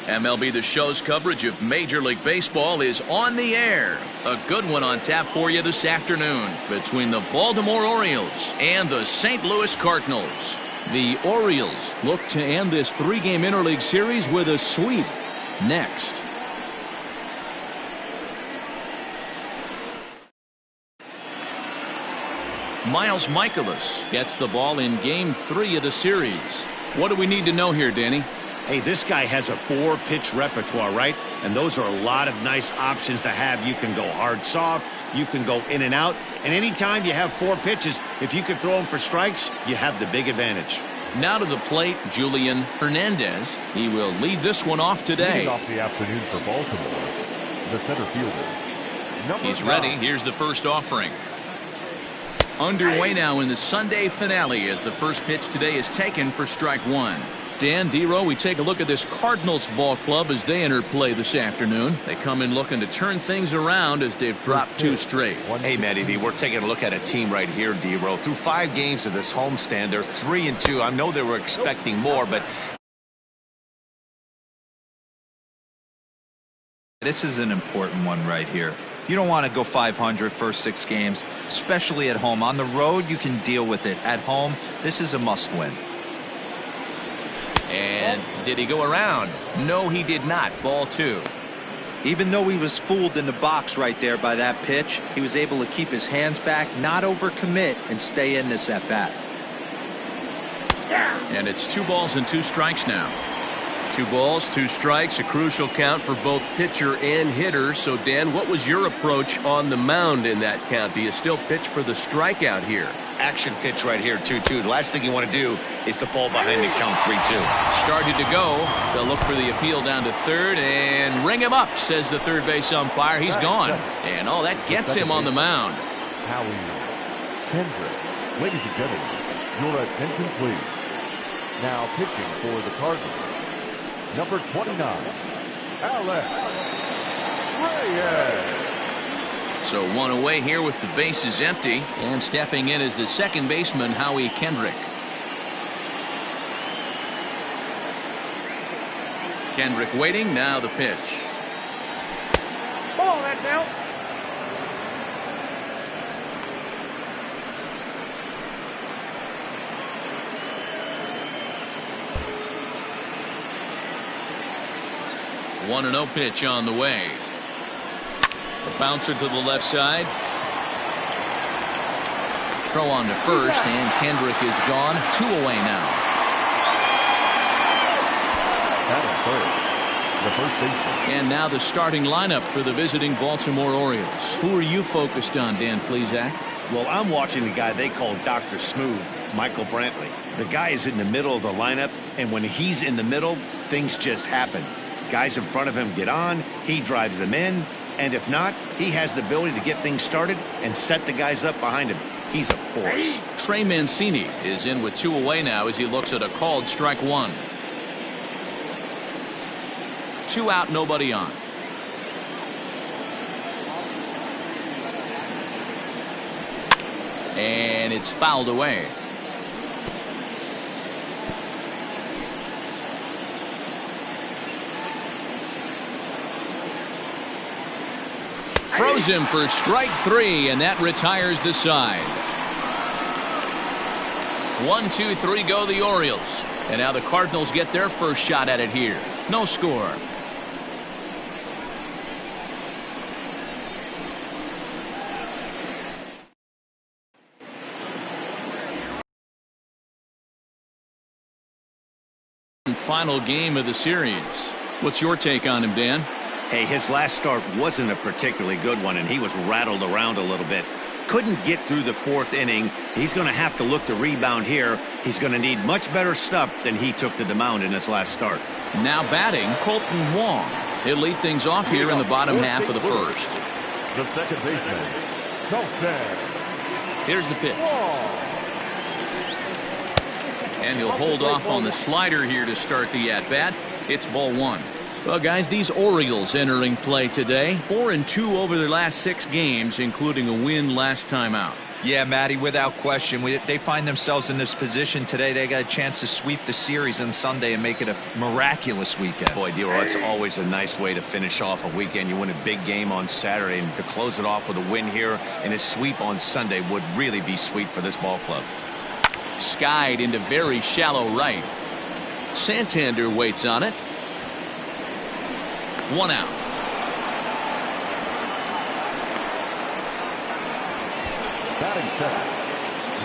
MLB The Show's coverage of Major League Baseball is on the air. A good one on tap for you this afternoon between the Baltimore Orioles and the St. Louis Cardinals. The Orioles look to end this three-game interleague series with a sweep. Next. Miles Mikolas gets the ball in Game 3 of the series. What do we need to know here, Danny? Hey, this guy has a 4-pitch repertoire, right? And those are a lot of nice options to have. You can go hard, soft. You can go in and out. And anytime you have 4 pitches, if you can throw them for strikes, you have the big advantage. Now to the plate, Julian Hernandez. He will lead this one off today. Leading off the afternoon for Baltimore, the center fielder. He's ready. Here's the first offering. Underway now in the Sunday finale as the first pitch today is taken for strike one. Dan, D-Row, we take a look at this Cardinals ball club as they enter play this afternoon. They come in looking to turn things around as they've dropped 2 straight. Hey, Matty V, we're taking a look at a team right here, D-Row. Through 5 games of this homestand, they're 3-2. I know they were expecting more, but this is an important one right here. You don't want to go 500 first 6 games, especially at home. On the road, you can deal with it. At home, this is a must-win. And did he go around? No, he did not. Ball 2. Even though he was fooled in the box right there by that pitch, he was able to keep his hands back, not overcommit, and stay in this at-bat. And it's 2 balls and 2 strikes now. 2 balls, 2 strikes, a crucial count for both pitcher and hitter. So, Dan, what was your approach on the mound in that count? Do you still pitch for the strikeout here? action pitch right here, 2-2. The last thing you want to do is to fall behind and count 3-2. Started to go. They'll look for the appeal down to third and ring him up, says the third base umpire. He's gone. And all that gets him on the mound. Howie Kendrick. Ladies and gentlemen, your attention please. Now pitching for the Cardinals, number 29, Alex Reyes. So one away here with the bases empty, and stepping in is the second baseman, Howie Kendrick. Kendrick waiting, now the pitch. Ball, that's out. One 1-0 pitch on the way. A bouncer to the left side. Throw on to first, and Kendrick is gone. 2 away now. The first baseman. And now the starting lineup for the visiting Baltimore Orioles. Who are you focused on, Dan Plesac? Well, I'm watching the guy they call Dr. Smooth, Michael Brantley. The guy is in the middle of the lineup, and when he's in the middle, things just happen. Guys in front of him get on, he drives them in, and if not, he has the ability to get things started and set the guys up behind him. He's a force. Trey Mancini is in with 2 away now as he looks at a called strike 1. 2 out, nobody on. And it's fouled away. Throws him for strike 3, and that retires the side. 1, 2, 3 go the Orioles. And now the Cardinals get their first shot at it here. No score. Final game of the series. What's your take on him, Dan? Hey, his last start wasn't a particularly good one, and he was rattled around a little bit. Couldn't get through the 4th inning. He's going to have to look to rebound here. He's going to need much better stuff than he took to the mound in his last start. Now batting, Colton Wong. He'll lead things off here in the bottom half of the first. The second baseman, Colton. Here's the pitch. And he'll hold off on the slider here to start the at-bat. It's ball 1. Well, guys, these Orioles entering play today. 4-2 over their last 6 games, including a win last time out. Yeah, Matty, without question. They find themselves in this position today. They got a chance to sweep the series on Sunday and make it a miraculous weekend. Boy, D-Roll, it's always a nice way to finish off a weekend. You win a big game on Saturday, and to close it off with a win here and a sweep on Sunday would really be sweet for this ball club. Skied into very shallow right. Santander waits on it. 1 out. Batting center,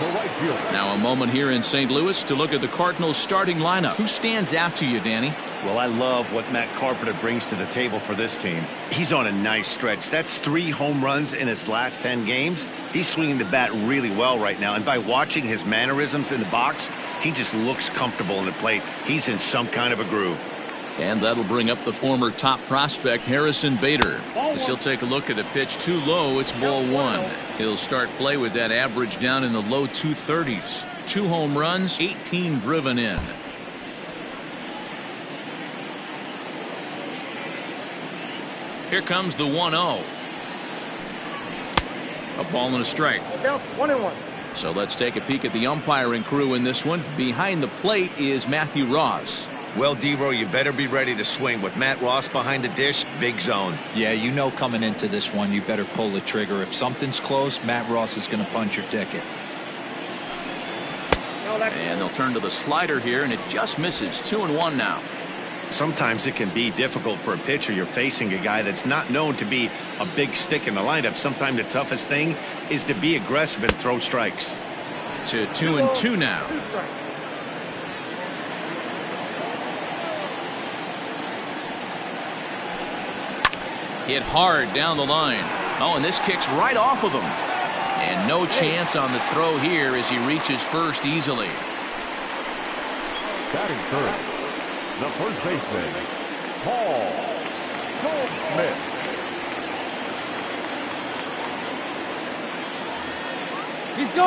the right fielder. Now a moment here in St. Louis to look at the Cardinals starting lineup. Who stands out to you, Danny? Well, I love what Matt Carpenter brings to the table for this team. He's on a nice stretch. That's 3 home runs in his last 10 games. He's swinging the bat really well right now. And by watching his mannerisms in the box, he just looks comfortable in the plate. He's in some kind of a groove. And that'll bring up the former top prospect, Harrison Bader. As he'll take a look at a pitch too low, it's ball 1. He'll start play with that average down in the low 230s. 2 home runs, 18 driven in. Here comes the 1-0. A ball and a strike. 1-1. So let's take a peek at the umpiring crew in this one. Behind the plate is Matthew Ross. Well, D-Roll, you better be ready to swing. With Matt Ross behind the dish, big zone. Yeah, you know coming into this one, you better pull the trigger. If something's close, Matt Ross is going to punch your ticket. And they'll turn to the slider here, and it just misses. 2-1 now. Sometimes it can be difficult for a pitcher. You're facing a guy that's not known to be a big stick in the lineup. Sometimes the toughest thing is to be aggressive and throw strikes. To 2-2 now. Hit hard down the line. Oh, and this kicks right off of him. And no chance on the throw here as he reaches first easily. Batting first, the first baseman, Paul Goldschmidt.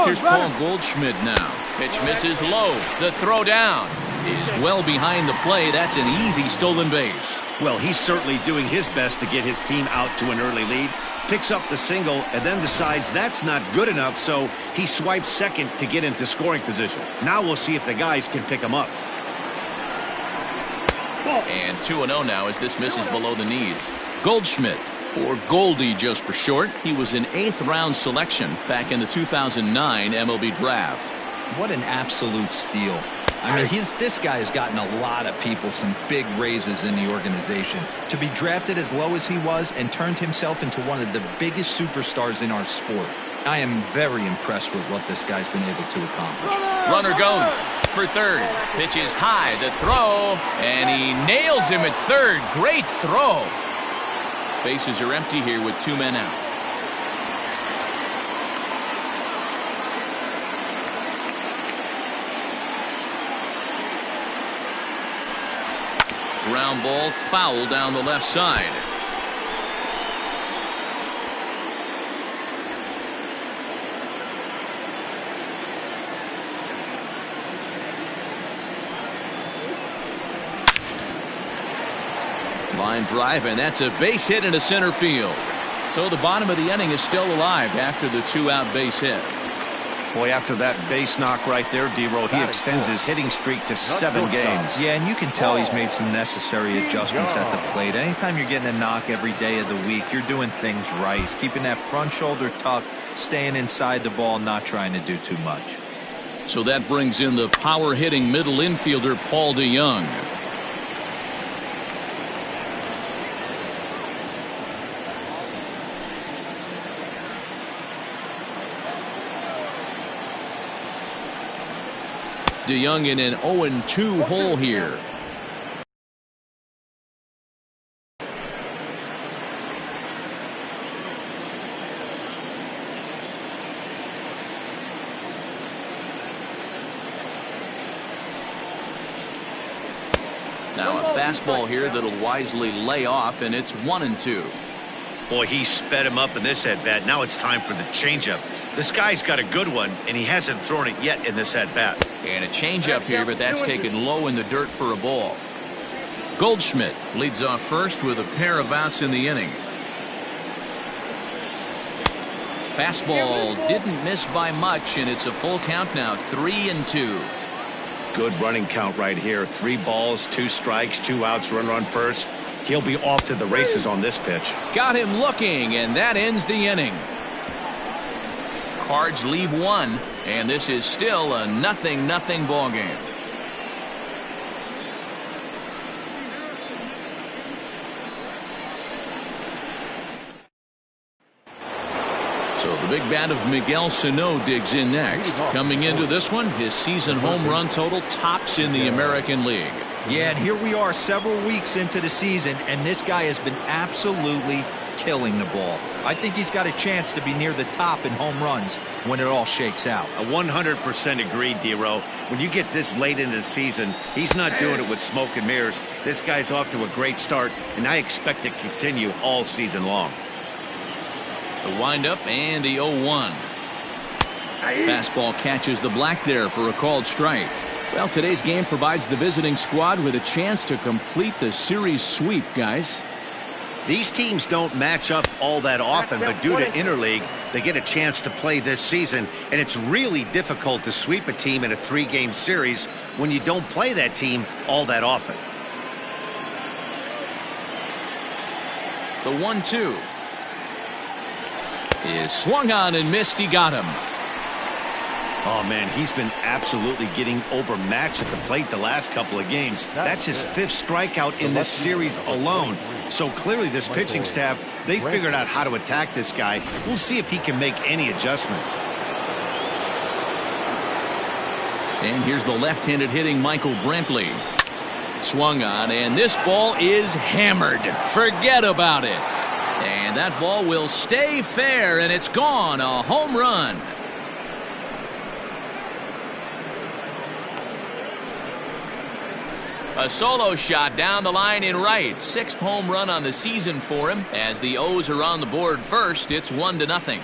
Here's Paul Goldschmidt now. Pitch misses low. The throw down is well behind the play. That's an easy stolen base. Well, he's certainly doing his best to get his team out to an early lead. Picks up the single and then decides that's not good enough, so he swipes second to get into scoring position. Now we'll see if the guys can pick him up. And 2-0 now as this misses below the knees. Goldschmidt, or Goldie just for short. He was an 8th round selection back in the 2009 MLB draft. What an absolute steal. I mean, this guy has gotten a lot of people some big raises in the organization. To be drafted as low as he was and turned himself into one of the biggest superstars in our sport. I am very impressed with what this guy's been able to accomplish. Runner goes for third. Pitch is high. The throw, and he nails him at third. Great throw. Bases are empty here with 2 men out. Ground ball foul down the left side. Line drive, and that's a base hit into center field. So the bottom of the inning is still alive after the 2-out base hit. Boy, after that base knock right there, D-Roll, he extends his hitting streak to 7 games. Yeah, and you can tell he's made some necessary adjustments at the plate. Anytime you're getting a knock every day of the week, you're doing things right. He's keeping that front shoulder tucked, staying inside the ball, not trying to do too much. So that brings in the power-hitting middle infielder, Paul DeYoung. DeYoung in an 0-2 hole here. Now a fastball here that'll wisely lay off, and it's 1-2. Boy, he sped him up in this at-bat. Now it's time for the changeup. This guy's got a good one, and he hasn't thrown it yet in this at-bat. And a changeup here, but that's taken low in the dirt for a ball. Goldschmidt leads off first with a pair of outs in the inning. Fastball didn't miss by much, and it's a full count now, 3-2. Good running count right here. 3 balls, 2 strikes, 2 outs, runner on first. He'll be off to the races on this pitch. Got him looking, and that ends the inning. Cards leave 1, and this is still a 0-0 ball game. So the big bat of Miguel Sano digs in next. Coming into this one, his season home run total tops in the American League. Yeah, and here we are several weeks into the season, and this guy has been absolutely killing the ball. I think he's got a chance to be near the top in home runs when it all shakes out. I 100% agree, D-Row. When you get this late into the season, he's not doing it with smoke and mirrors. This guy's off to a great start, and I expect to continue all season long. The windup and the 0-1. Fastball catches the black there for a called strike. Well, today's game provides the visiting squad with a chance to complete the series sweep, guys. These teams don't match up all that often, but due to interleague, they get a chance to play this season, and it's really difficult to sweep a team in a 3-game series when you don't play that team all that often. The 1-2 is swung on and missed. He got him. Oh, man, he's been absolutely getting overmatched at the plate the last couple of games. That's his 5th strikeout in this series alone. So clearly this pitching staff, they figured out how to attack this guy. We'll see if he can make any adjustments. And here's the left-handed hitting Michael Brantley. Swung on, and this ball is hammered. Forget about it. And that ball will stay fair, and it's gone. A home run. A solo shot down the line in right. 6th home run on the season for him. As the O's are on the board first, it's 1-0.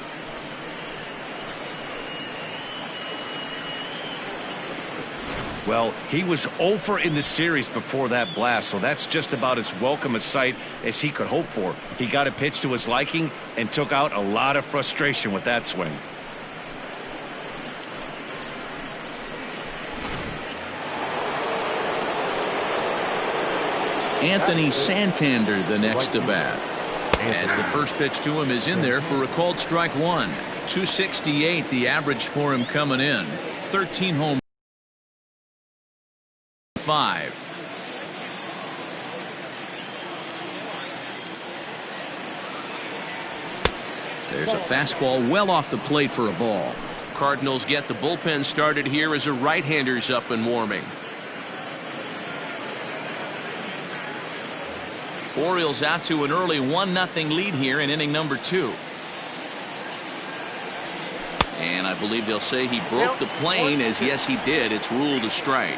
Well, he was 0 for in the series before that blast, so that's just about as welcome a sight as he could hope for. He got a pitch to his liking and took out a lot of frustration with that swing. Anthony Santander the next to bat. As the first pitch to him is in there for a called strike 1. 268 the average for him coming in. 13 home 5. There's a fastball well off the plate for a ball. Cardinals get the bullpen started here as a right-hander's up and warming. Orioles out to an early 1-0 lead here in inning number 2. And I believe they'll say he broke the plane, as yes he did. It's ruled a strike.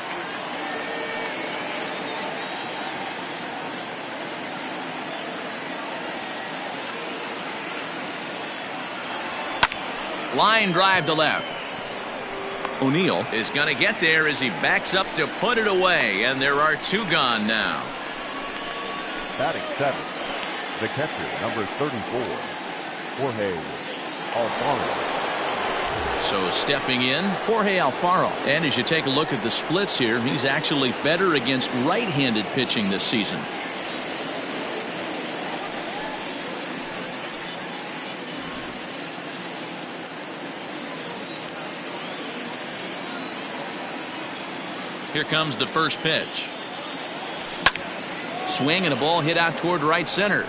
Line drive to left. O'Neill is going to get there as he backs up to put it away, and there are 2 gone now. Batting 7th, the catcher, number 34, Jorge Alfaro. So stepping in, Jorge Alfaro. And as you take a look at the splits here, he's actually better against right-handed pitching this season. Here comes the first pitch. Swing and a ball hit out toward right center.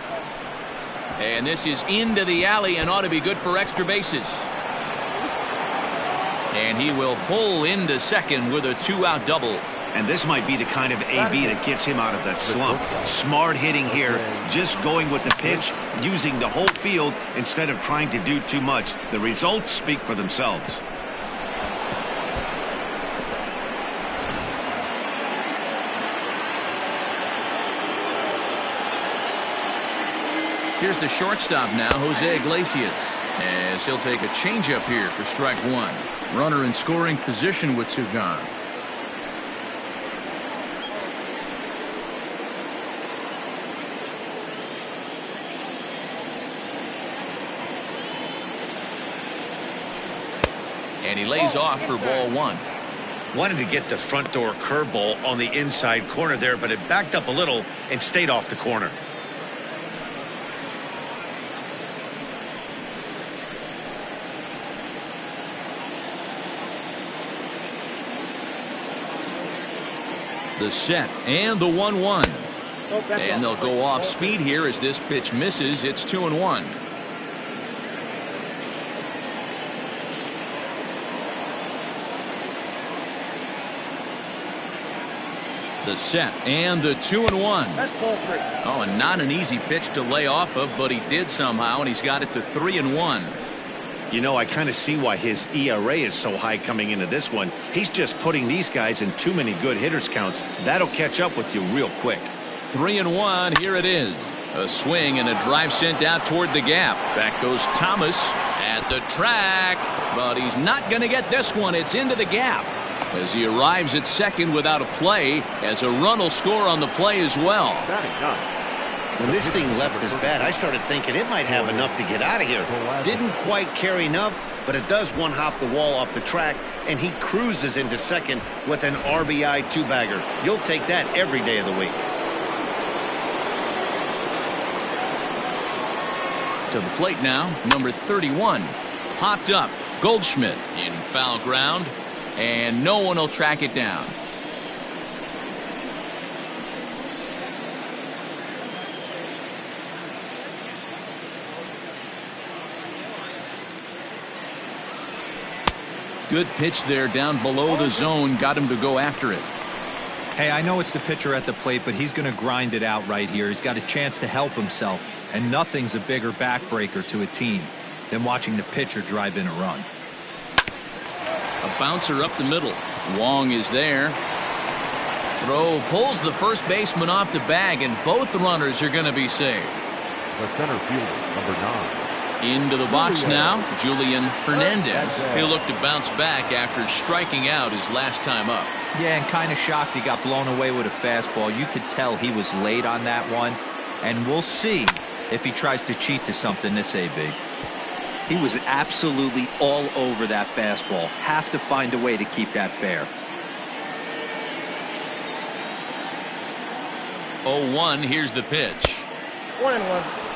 And this is into the alley and ought to be good for extra bases. And he will pull into second with a 2-out double. And this might be the kind of AB that gets him out of that slump. Smart hitting here, just going with the pitch, using the whole field instead of trying to do too much. The results speak for themselves. Here's the shortstop now, Jose Iglesias, as he'll take a changeup here for strike 1. Runner in scoring position with 2 gone. and he lays off for ball 1. Wanted to get the front door curveball on the inside corner there, but it backed up a little and stayed off the corner. The set and the 1-1. And they'll go off speed here as this pitch misses. It's 2-1. The set and the 2-1. Oh, and not an easy pitch to lay off of, but he did somehow, and he's got it to 3-1. You know, I kind of see why his ERA is so high coming into this one. He's just putting these guys in too many good hitters counts. That'll catch up with you real quick. 3-1. Here it is. A swing and a drive sent out toward the gap. Back goes Thomas at the track, but he's not going to get this one. It's into the gap as he arrives at second without a play, as a run will score on the play as well. When this thing left his bat, I started thinking it might have enough to get out of here. Didn't quite carry enough, but it does one-hop the wall off the track, and he cruises into second with an RBI two-bagger. You'll take that every day of the week. To the plate now, number 31. Popped up. Goldschmidt in foul ground, and no one will track it down. Good pitch there down below the zone. Got him to go after it. Hey, I know it's the pitcher at the plate, but he's going to grind it out right here. He's got a chance to help himself, and nothing's a bigger backbreaker to a team than watching the pitcher drive in a run. A bouncer up the middle. Wong is there. Throw pulls the first baseman off the bag, and both runners are going to be safe. The center fielder, number 9. Into the box now, Julian Hernandez. He'll look to bounce back after striking out his last time up. Yeah, and kind of shocked he got blown away with a fastball. You could tell he was late on that one, and we'll see if he tries to cheat to something this AB. He was absolutely all over that fastball. Have to find a way to keep that fair. 0-1, here's the pitch. 1-1.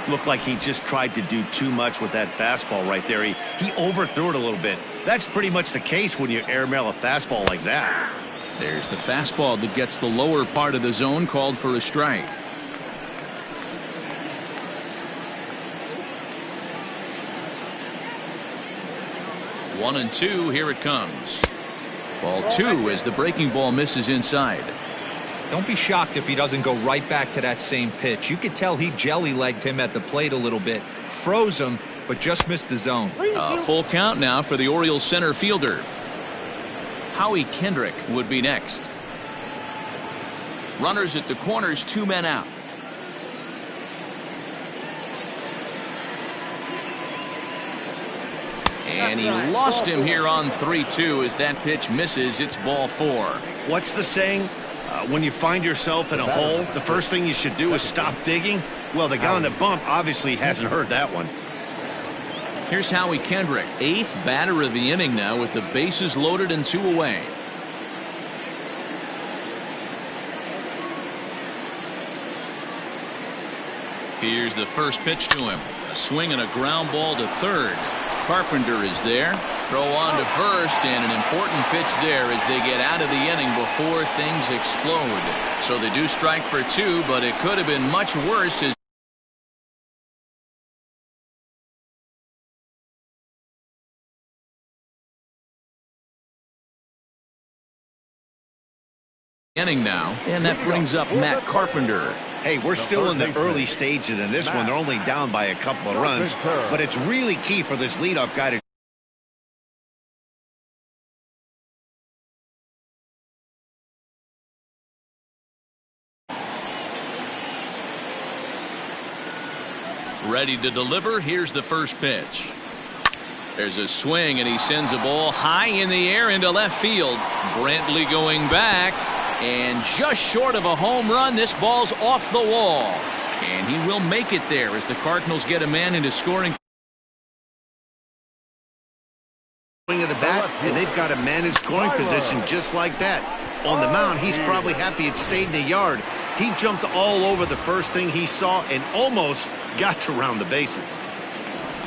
Looked like he just tried to do too much with that fastball right there. He overthrew it a little bit. That's pretty much the case when you airmail a fastball like that. There's the fastball that gets the lower part of the zone, called for a strike. One and two, here it comes. Ball 2 as the breaking ball misses inside. Don't be shocked if he doesn't go right back to that same pitch. You could tell he jelly-legged him at the plate a little bit, froze him, but just missed the zone. A full count now for the Orioles center fielder. Howie Kendrick would be next. Runners at the corners, 2 men out. And he lost him here on 3-2 as that pitch misses. It's ball 4. What's the saying? When you find yourself in a hole, the first thing you should do is stop digging. Well, the guy on the bump obviously hasn't heard that one. Here's Howie Kendrick, 8th batter of the inning now with the bases loaded and 2 away. Here's the first pitch to him. A swing and a ground ball to third. Carpenter is there. Throw on to first, and an important pitch there as they get out of the inning before things explode. So they do strike for 2, but it could have been much worse as inning now, and that brings up Matt Carpenter. Hey, we're still in the early stages in this one. They're only down by a couple of runs, but it's really key for this leadoff guy to ready to deliver. Here's the first pitch. There's a swing, and he sends a ball high in the air into left field. Brantley going back, and just short of a home run. This ball's off the wall, and he will make it there as the Cardinals get a man into scoring Swing of the bat, and they've got a man in scoring position just like that. On the mound, he's probably happy it stayed in the yard. He jumped all over the first thing he saw and almost got to round the bases.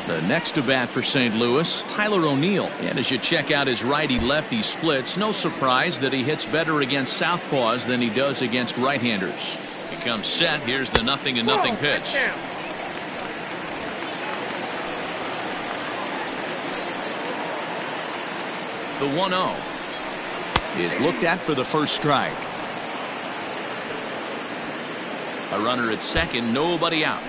The next to bat for St. Louis, Tyler O'Neill. And as you check out his righty-lefty splits, no surprise that he hits better against southpaws than he does against right-handers. He comes set. Here's the 0-0 pitch. The 1-0 is looked at for the first strike. A runner at second, nobody out.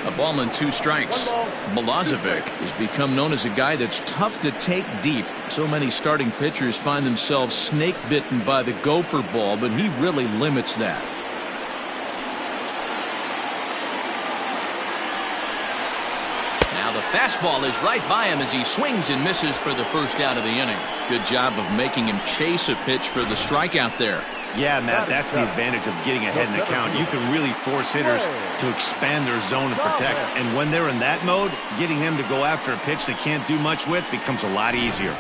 A ball and 2 strikes. Milosevic has become known as a guy that's tough to take deep. So many starting pitchers find themselves snake bitten by the gopher ball, but he really limits that. Now the fastball is right by him as he swings and misses for the first out of the inning. Good job of making him chase a pitch for the strikeout there. Yeah, Matt, that's the advantage of getting ahead in the count. You can really force hitters to expand their zone and protect. And when they're in that mode, getting them to go after a pitch they can't do much with becomes a lot easier.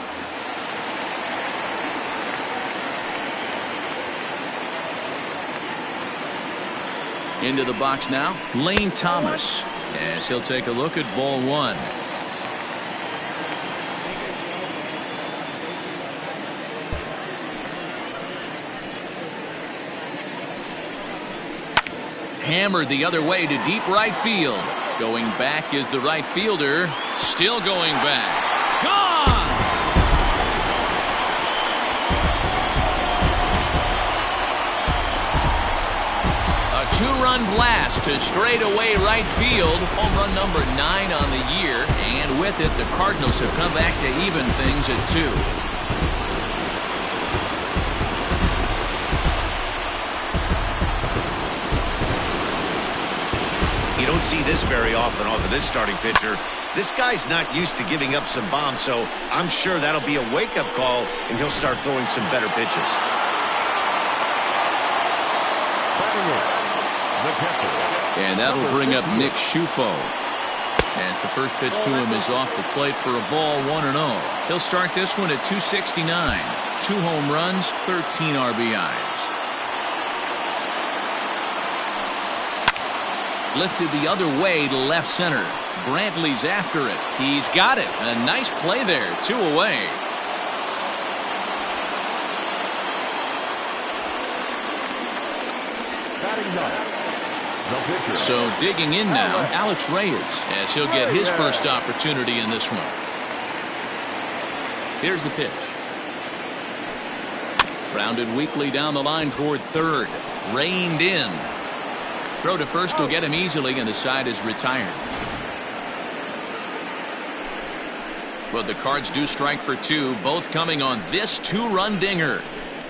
Into the box now, Lane Thomas. As he'll take a look at ball 1. Hammered the other way to deep right field. Going back is the right fielder. Still going back. Gone! A 2-run blast to straightaway right field. Home run number 9 on the year. And with it, the Cardinals have come back to even things at 2. You don't see this very often off of this starting pitcher. This guy's not used to giving up some bombs, so I'm sure that'll be a wake-up call, and he'll start throwing some better pitches. And that'll bring up Nick Schufo. As the first pitch to him is off the plate for a ball, 1-0. He'll start this one at 269. 2 home runs, 13 RBIs. Lifted the other way to left center. Brantley's after it. He's got it. A nice play there. 2 away. So digging in now, Alex Reyes, as he'll get his first opportunity in this one. Here's the pitch. Grounded weakly down the line toward third. Reined in. Throw to first will get him easily, and the side is retired. But the Cards do strike for 2, both coming on this 2-run dinger.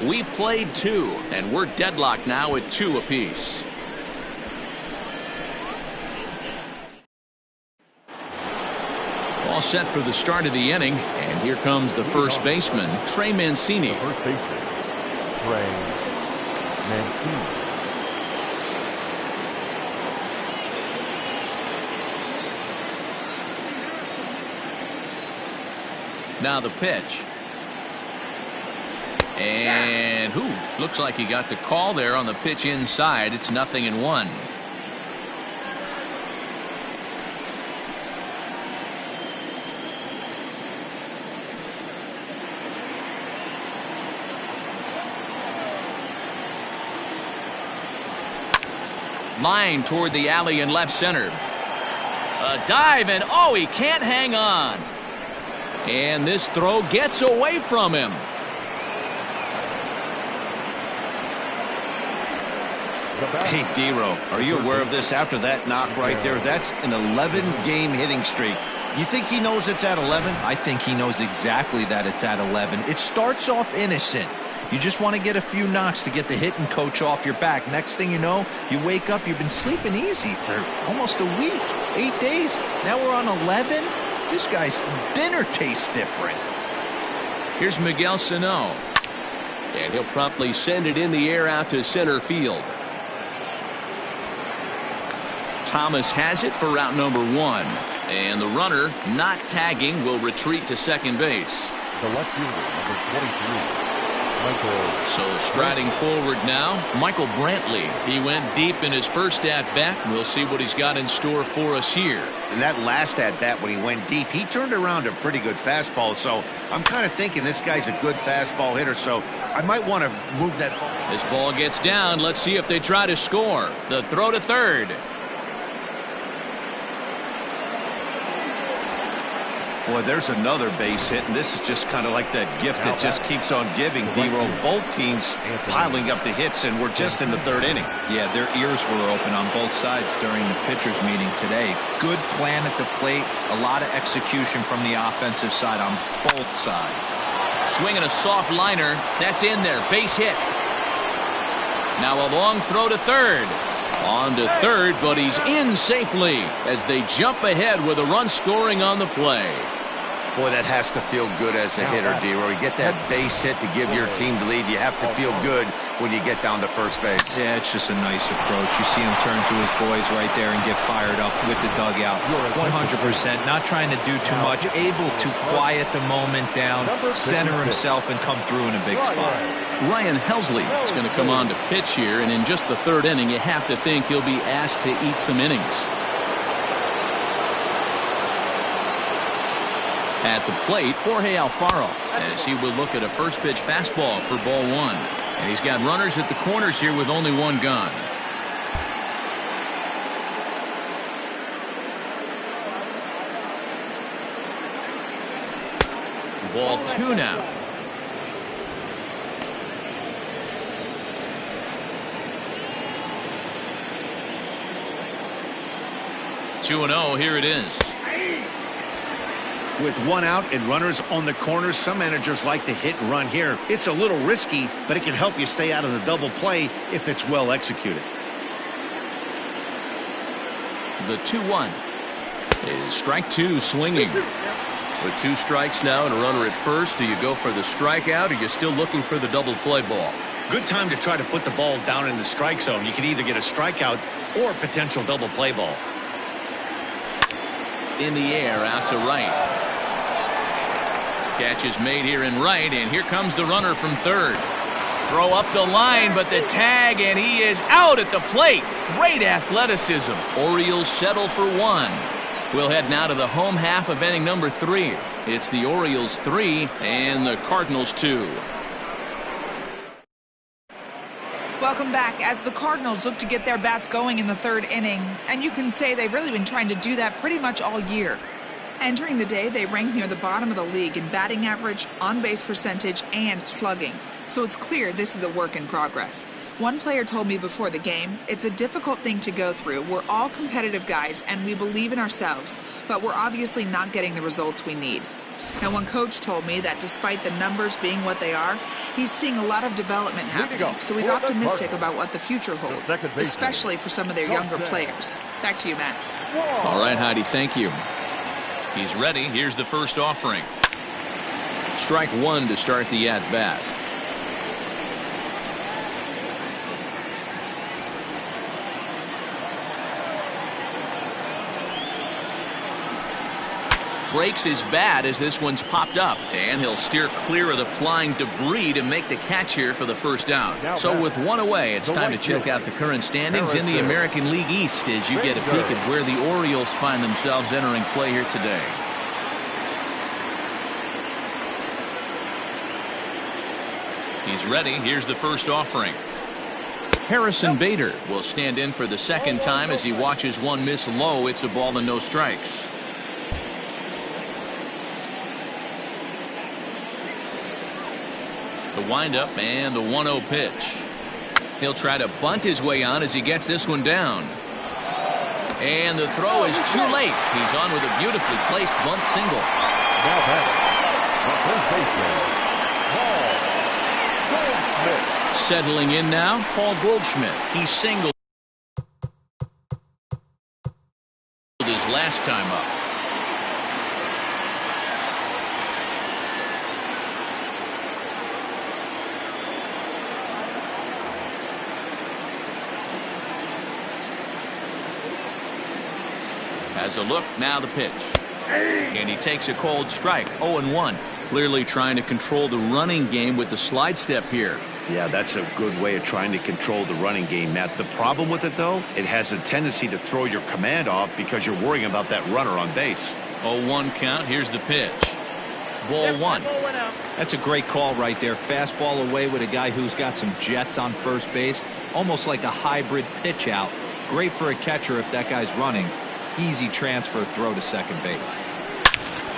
We've played 2, and we're deadlocked now at 2 apiece. All set for the start of the inning, and here comes the first baseman, Trey Mancini. First baseman, Trey Mancini. Now the pitch. And looks like he got the call there on the pitch inside. It's 0-1. Line toward the alley in left center. A dive, and he can't hang on. And this throw gets away from him. Hey, D-Row, are you aware of this after that knock right there? That's an 11-game hitting streak. You think he knows it's at 11? I think he knows exactly that it's at 11. It starts off innocent. You just want to get a few knocks to get the hitting coach off your back. Next thing you know, you wake up, you've been sleeping easy for almost a week, 8 days. Now we're on 11. This guy's dinner tastes different. Here's Miguel Sano. And he'll promptly send it in the air out to center field. Thomas has it for route number 1. And the runner, not tagging, will retreat to second base. The left fielder, number 23, Michael. So striding forward now, Michael Brantley. He went deep in his first at-bat. We'll see what he's got in store for us here. And that last at-bat when he went deep, he turned around a pretty good fastball. So I'm kind of thinking this guy's a good fastball hitter, so I might want to move that. This ball gets down. Let's see if they try to score. The throw to third. Boy, there's another base hit, and this is just kind of like that gift that just keeps on giving. D-Roll, both teams piling up the hits, and we're just in the third inning. Yeah, their ears were open on both sides during the pitchers meeting today. Good plan at the plate, a lot of execution from the offensive side on both sides. Swinging a soft liner. That's in there. Base hit. Now a long throw to third. On to third, but he's in safely as they jump ahead with a run scoring on the play. Boy, that has to feel good as a hitter, D-Roll. You get that base hit to give your team the lead. You have to feel good when you get down to first base. Yeah, it's just a nice approach. You see him turn to his boys right there and get fired up with the dugout. 100%, not trying to do too much, able to quiet the moment down, center himself, and come through in a big spot. Ryan Helsley is going to come on to pitch here, and in just the third inning, you have to think he'll be asked to eat some innings. At the plate, Jorge Alfaro, as he will look at a first pitch fastball for ball 1. And he's got runners at the corners here with only one gone. Ball 2 now. Two and 0, here it is. With one out and runners on the corners, some managers like to hit and run here. It's a little risky, but it can help you stay out of the double play if it's well executed. The 2-1 is strike 2 swinging. With 2 strikes now and a runner at first, do you go for the strikeout or are you still looking for the double play ball? Good time to try to put the ball down in the strike zone. You can either get a strikeout or potential double play ball. In the air, out to right. Catch is made here in right, and here comes the runner from third. Throw up the line, but the tag, and he is out at the plate. Great athleticism. Orioles settle for 1. We'll head now to the home half of inning number 3. It's the Orioles 3 and the Cardinals 2. Welcome back as the Cardinals look to get their bats going in the third inning. And you can say they've really been trying to do that pretty much all year. Entering the day, they ranked near the bottom of the league in batting average, on-base percentage, and slugging. So it's clear this is a work in progress. One player told me before the game, it's a difficult thing to go through. We're all competitive guys, and we believe in ourselves, but we're obviously not getting the results we need. Now, one coach told me that despite the numbers being what they are, he's seeing a lot of development happening, so he's optimistic about what the future holds, especially for some of their younger players. Back to you, Matt. All right, Heidi, thank you. He's ready. Here's the first offering. Strike 1 to start the at-bat. Breaks his bat as this one's popped up, and he'll steer clear of the flying debris to make the catch here for the first down. So with 1 away, it's time to check out the current standings in the American League East as you get a peek at where the Orioles find themselves entering play here today. He's ready. Here's the first offering. Harrison Bader will stand in for the second time as he watches one miss low. It's a ball and no strikes. The windup and the 1-0 pitch. He'll try to bunt his way on as he gets this one down. And the throw is too late. He's on with a beautifully placed bunt single. Now batter, settling in now, Paul Goldschmidt. He singled his last time up. Has a look, now the pitch. And he takes a cold strike, 0-1. Clearly trying to control the running game with the slide step here. Yeah, that's a good way of trying to control the running game, Matt. The problem with it, though, it has a tendency to throw your command off because you're worrying about that runner on base. 0-1 count. Here's the pitch. Ball one. That's a great call right there. Fastball away with a guy who's got some jets on first base. Almost like a hybrid pitch out. Great for a catcher if that guy's running. Easy transfer throw to second base.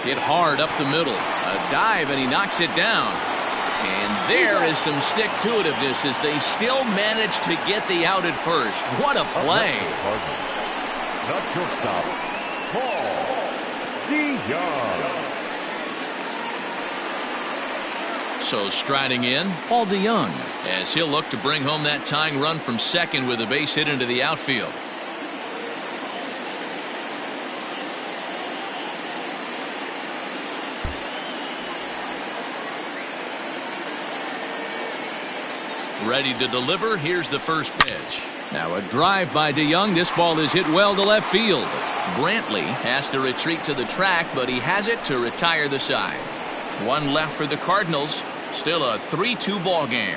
Hit hard up the middle. A dive, and he knocks it down. And there is some stick-to-itiveness as they still manage to get the out at first. What a play. Not shortstop, Paul DeYoung. So striding in, Paul DeYoung, as he'll look to bring home that tying run from second with a base hit into the outfield. Ready to deliver. Here's the first pitch. Now a drive by DeYoung. This ball is hit well to left field. Brantley has to retreat to the track, but he has it to retire the side. One left for the Cardinals. Still a 3-2 ball game.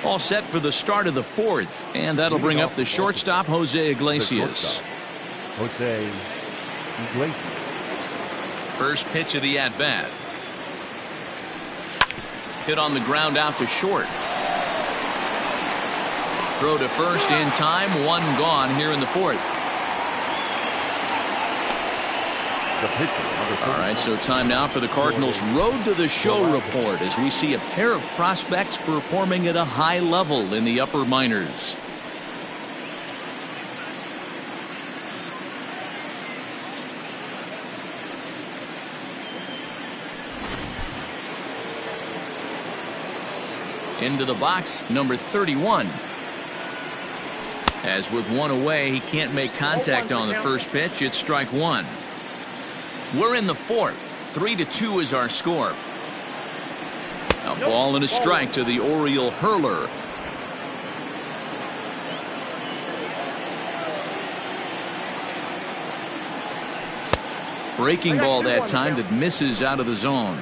All set for the start of the fourth, and that'll bring up the shortstop, Jose Iglesias. Jose Iglesias. First pitch of the at-bat. Hit on the ground out to short. Throw to first in time. One gone here in the fourth. All right, so time now for the Cardinals' Road to the Show report as we see a pair of prospects performing at a high level in the upper minors. Into the box, number 31. As with one away, he can't make contact on the first pitch. It's strike one. We're in the fourth. 3-2 is our score. A ball and a strike to the Oriole hurler. Breaking ball that time that misses out of the zone.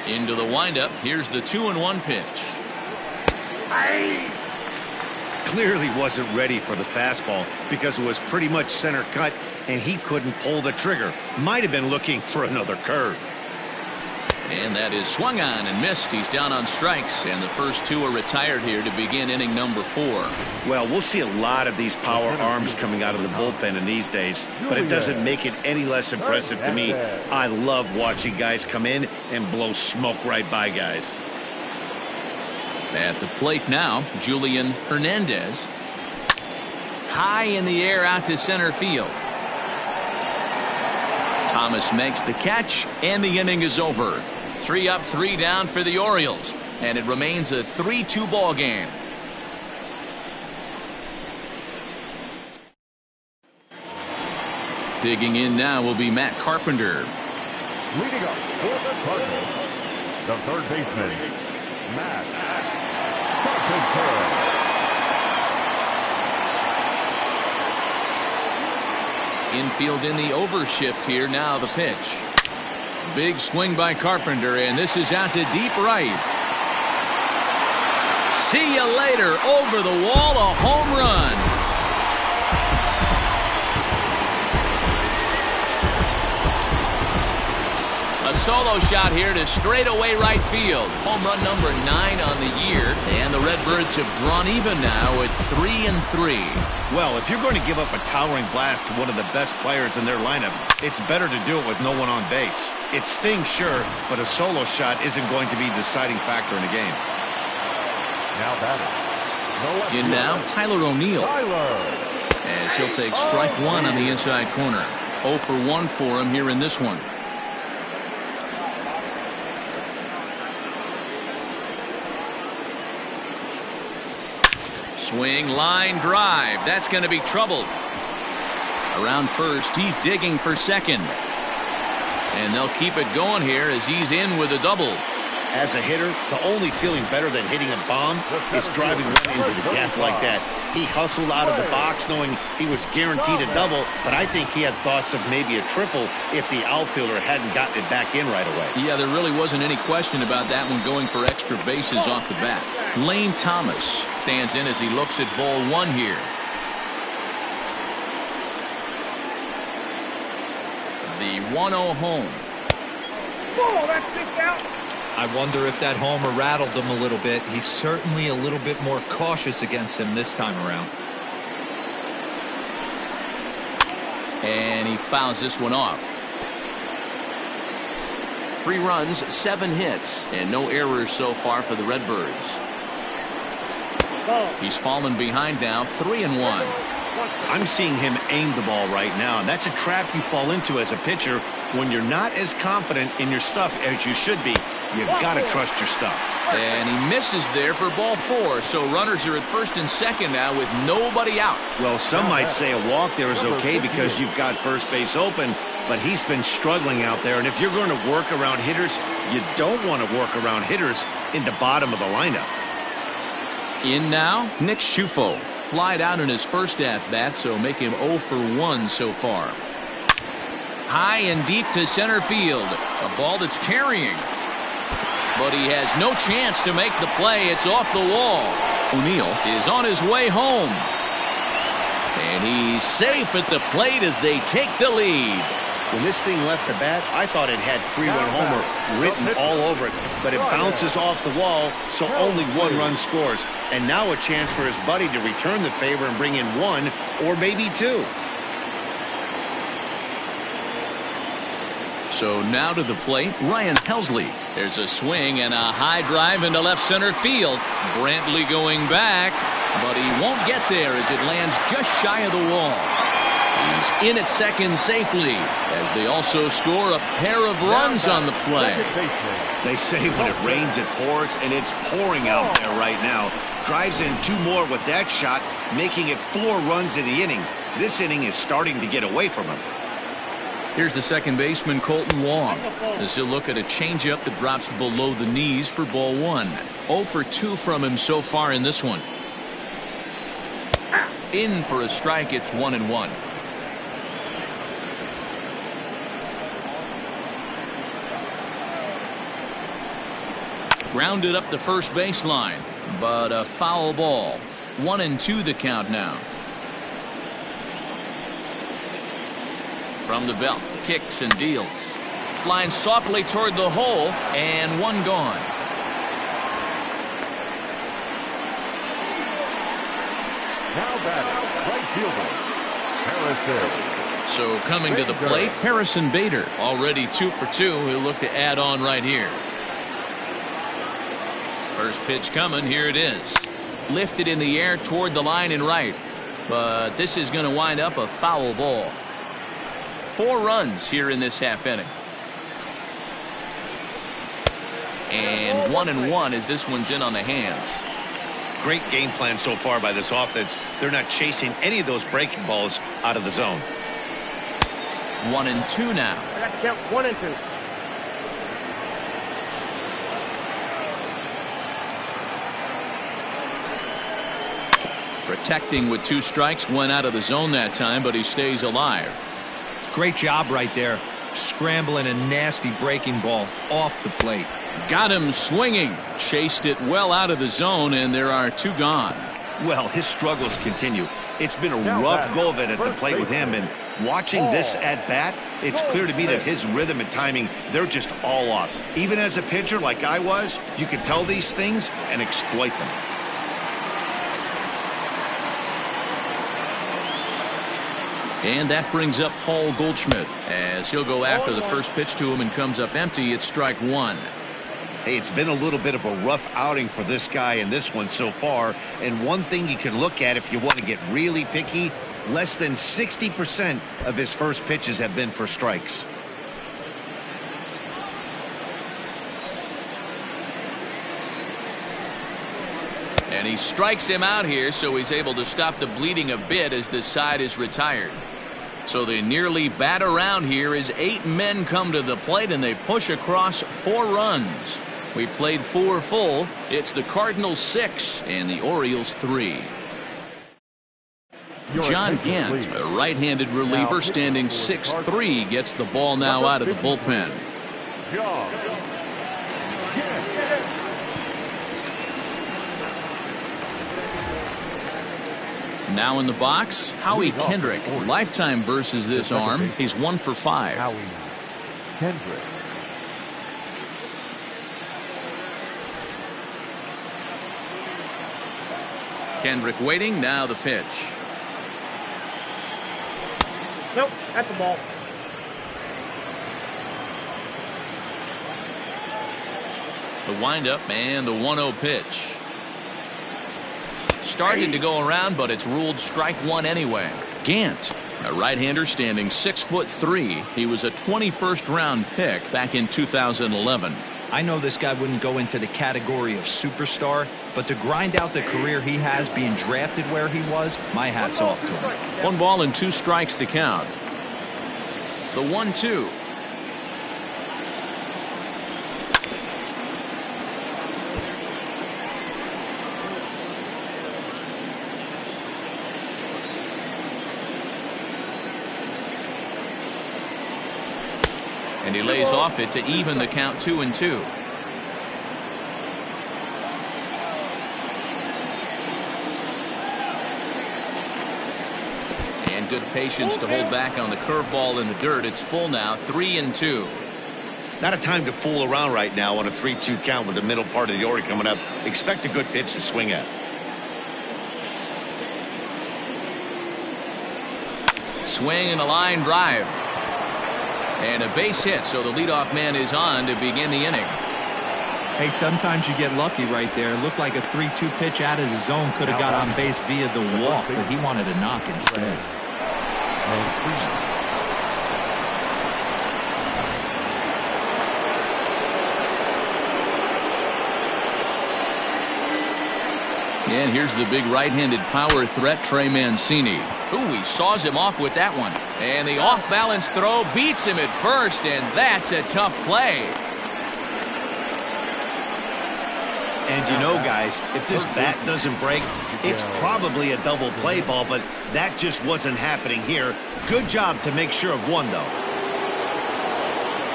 Into the windup. Here's the 2-1 pitch. Clearly wasn't ready for the fastball because it was pretty much center cut and he couldn't pull the trigger. Might have been looking for another curve. And that is swung on and missed. He's down on strikes, and the first two are retired here to begin inning number 4. Well, we'll see a lot of these power arms coming out of the bullpen in these days, but it doesn't make it any less impressive to me. I love watching guys come in and blow smoke right by guys. At the plate now, Julian Hernandez. High in the air out to center field. Thomas makes the catch, and the inning is over. 3 up, 3 down for the Orioles, and it remains a 3-2 ball game. Digging in now will be Matt Carpenter. Leading up for the Cardinals, the third baseman, Matt Carpenter. Infield in the overshift here. Now the pitch. Big swing by Carpenter, and this is out to deep right. See you later. Over the wall, a home run. A solo shot here to straightaway right field. Home run number 9 on the year, and the Redbirds have drawn even now at 3-3. Well, if you're going to give up a towering blast to one of the best players in their lineup, it's better to do it with no one on base. It stings, sure, but a solo shot isn't going to be the deciding factor in a game. Now batting. In now, Tyler O'Neill. As he'll take strike one on the inside corner. 0 for 1 for him here in this one. Swing, line drive. That's going to be troubled. Around first, he's digging for second. And they'll keep it going here as he's in with a double. As a hitter, the only feeling better than hitting a bomb is driving one into the gap like that. He hustled out of the box knowing he was guaranteed a double, but I think he had thoughts of maybe a triple if the outfielder hadn't gotten it back in right away. Yeah, there really wasn't any question about that one, going for extra bases off the bat. Lane Thomas stands in as he looks at ball one here. The 1-0 home. Oh, that's just out. I wonder if that homer rattled him a little bit. He's certainly a little bit more cautious against him this time around. And he fouls this one off. 3 runs, 7 hits, and no errors so far for the Redbirds. He's fallen behind now, 3-1. I'm seeing him aim the ball right now, and that's a trap you fall into as a pitcher when you're not as confident in your stuff as you should be. You've got to trust your stuff. And he misses there for ball 4, so runners are at first and second now with nobody out. Well, some might say a walk there is okay because you've got first base open, but he's been struggling out there, and if you're going to work around hitters, you don't want to work around hitters in the bottom of the lineup. In now, Nick Schufo. Flied out in his first at-bat, so make him 0 for 1 so far. High and deep to center field. A ball that's carrying. But he has no chance to make the play. It's off the wall. O'Neill is on his way home. And he's safe at the plate as they take the lead. When this thing left the bat, I thought it had 3-run homer written all over it, but it bounces off the wall, so only 1 run scores. And now a chance for his buddy to return the favor and bring in 1 or maybe 2. So now to the plate, Ryan Helsley. There's a swing and a high drive into left center field. Brantley going back, but he won't get there as it lands just shy of the wall. He's in at second safely as they also score a pair of runs on the play. They say when it rains, it pours, and it's pouring out there right now. Drives in 2 more with that shot, making it 4 runs in the inning. This inning is starting to get away from him. Here's the second baseman, Colton Wong, as he'll look at a changeup that drops below the knees for ball 1. 0 for 2 from him so far in this one. In for a strike, it's 1-1. Grounded up the first baseline, but a foul ball. 1-2 the count now. From the belt, kicks and deals. Flying softly toward the hole, and 1 gone. Now batting, right fielder, Harrison. So coming to the plate, Harrison Bader, already 2 for 2. He'll look to add on right here. First pitch coming, here it is. Lifted in the air toward the line and right, but this is going to wind up a foul ball. 4 runs here in this half inning. And 1-1 as this one's in on the hands. Great game plan so far by this offense. They're not chasing any of those breaking balls out of the zone. 1-2 now. I got to count 1 and 2. Protecting with 2 strikes, went out of the zone that time, but he stays alive. Great job right there. Scrambling a nasty breaking ball off the plate. Got him swinging. Chased it well out of the zone, and there are 2 gone. Well, his struggles continue. It's been a rough go of it at the plate with him, and watching this at bat, it's clear to me that his rhythm and timing, they're just all off. Even as a pitcher like I was, you can tell these things and exploit them. And that brings up Paul Goldschmidt as he'll go after the first pitch to him and comes up empty. It's strike 1. Hey, it's been a little bit of a rough outing for this guy in this one so far. And one thing you can look at if you want to get really picky, less than 60% of his first pitches have been for strikes. And he strikes him out here, so he's able to stop the bleeding a bit as this side is retired. So they nearly bat around here as 8 men come to the plate and they push across 4 runs. We played 4 full. It's the Cardinals 6 and the Orioles 3. John Gant, a right-handed reliever standing 6'3", gets the ball now out of the bullpen. Now in the box, Howie Kendrick. Lifetime versus this arm. He's 1 for 5. Howie Kendrick. Kendrick waiting. Now the pitch. Nope, that's the ball. The windup and the 1-0 pitch. Started to go around, but it's ruled strike 1 anyway. Gant, a right-hander standing 6'3". He was a 21st round pick back in 2011. I know this guy wouldn't go into the category of superstar, but to grind out the career he has being drafted where he was, my hat's off to him. 1 ball and 2 strikes to count. The 1-2. And he lays off it to even the count 2-2. And good patience to hold back on the curveball in the dirt. It's full now, 3-2. Not a time to fool around right now on a 3-2 count with the middle part of the order coming up. Expect a good pitch to swing at. Swing and a line drive. And a base hit, so the leadoff man is on to begin the inning. Hey, sometimes you get lucky right there. Looked like a 3-2 pitch out of the zone. Could have got on base via the walk, but he wanted a knock instead. And here's the big right-handed power threat, Trey Mancini. Ooh, he saws him off with that one. And the off-balance throw beats him at first, and that's a tough play. And you know, guys, if this bat doesn't break, it's probably a double play ball, but that just wasn't happening here. Good job to make sure of one, though.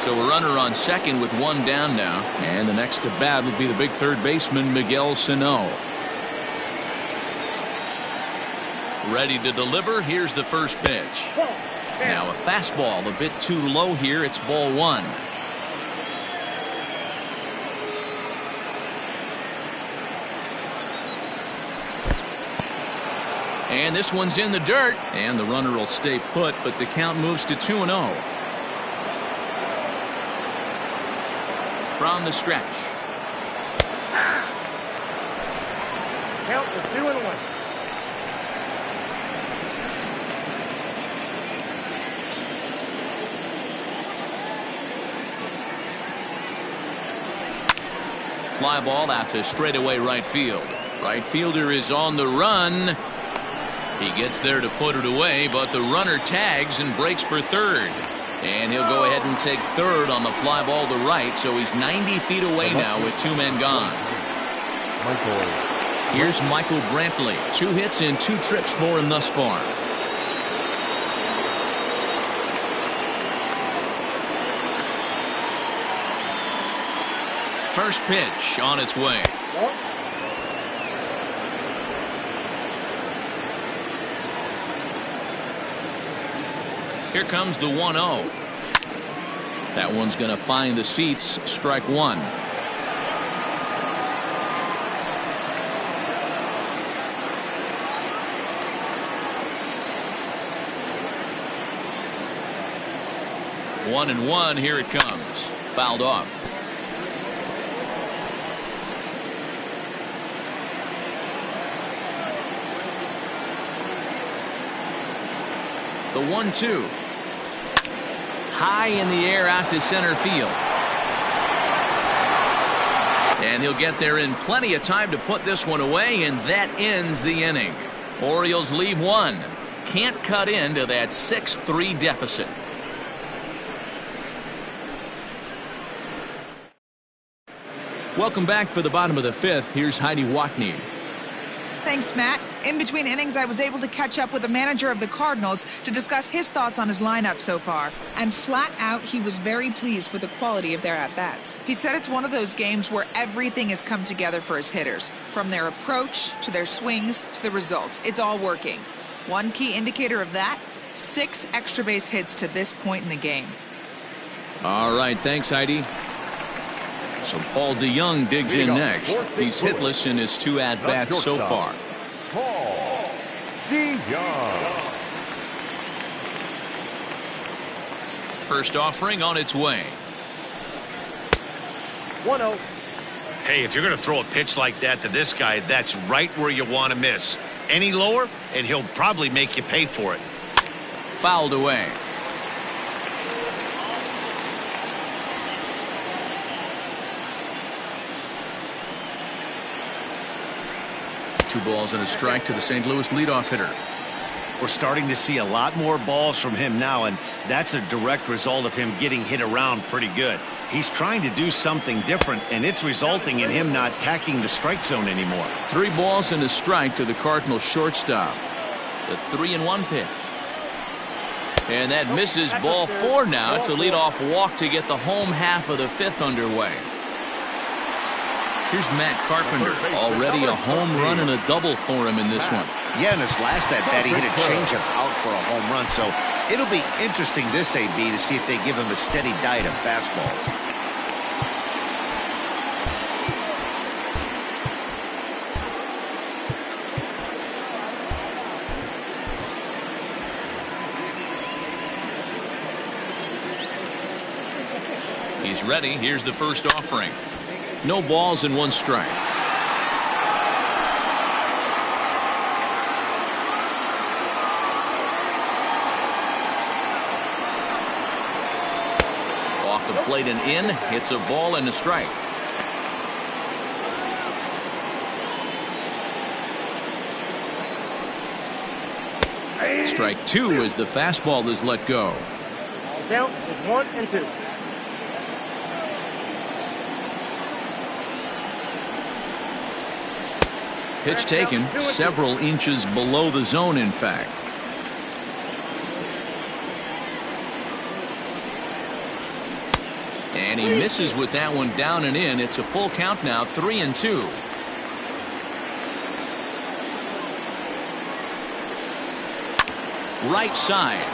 So a runner on second with 1 down now. And the next to bat will be the big third baseman, Miguel Sano. Ready to deliver. Here's the first pitch. Now a fastball a bit too low here. It's ball 1. And this one's in the dirt. And the runner will stay put, but the count moves to 2-0. From the stretch. Count is 2-1. Fly ball out to straightaway right field. Right fielder is on the run. He gets there to put it away, but the runner tags and breaks for third. And he'll go ahead and take third on the fly ball to right, so he's 90 feet away now with 2 men gone. Here's Michael Brantley. 2 hits and 2 trips for him thus far. First pitch on its way. Here comes the 1-0. That one's going to find the seats. Strike 1. One and one. Here it comes. Fouled off. The 1-2. High in the air out to center field. And he'll get there in plenty of time to put this one away, and that ends the inning. Orioles leave 1. can't cut into that 6-3 deficit. Welcome back for the bottom of the fifth. Here's Heidi Watney. Thanks, Matt. In between innings, I was able to catch up with the manager of the Cardinals to discuss his thoughts on his lineup so far. And flat out, he was very pleased with the quality of their at-bats. He said it's one of those games where everything has come together for his hitters. From their approach, to their swings, to the results. It's all working. One key indicator of that, 6 extra base hits to this point in the game. All right, thanks, Heidi. So Paul DeYoung digs in next. He's hitless in his 2 at-bats so far. Paul DeYoung. First offering on its way. 1-0. Hey, if you're going to throw a pitch like that to this guy, that's right where you want to miss. Any lower, and he'll probably make you pay for it. Fouled away. Two balls and a strike to the St. Louis leadoff hitter. We're starting to see a lot more balls from him now, and that's a direct result of him getting hit around pretty good. He's trying to do something different, and it's resulting in him not tacking the strike zone anymore. 3 balls and a strike to the Cardinals shortstop. The 3-1 pitch. And that misses ball 4 now. It's a leadoff walk to get the home half of the 5th underway. Here's Matt Carpenter. Already a home run and a double for him in this one. Yeah, in his last at-bat, he hit a changeup out for a home run, so it'll be interesting this AB to see if they give him a steady diet of fastballs. He's ready. Here's the first offering. No balls and 1 strike. Off the plate and in. It's a ball and a strike. Strike 2 as the fastball is let go. Count is 1-2. Pitch taken several inches below the zone, in fact. And he misses with that one down and in. It's a full count now, 3-2. Right side.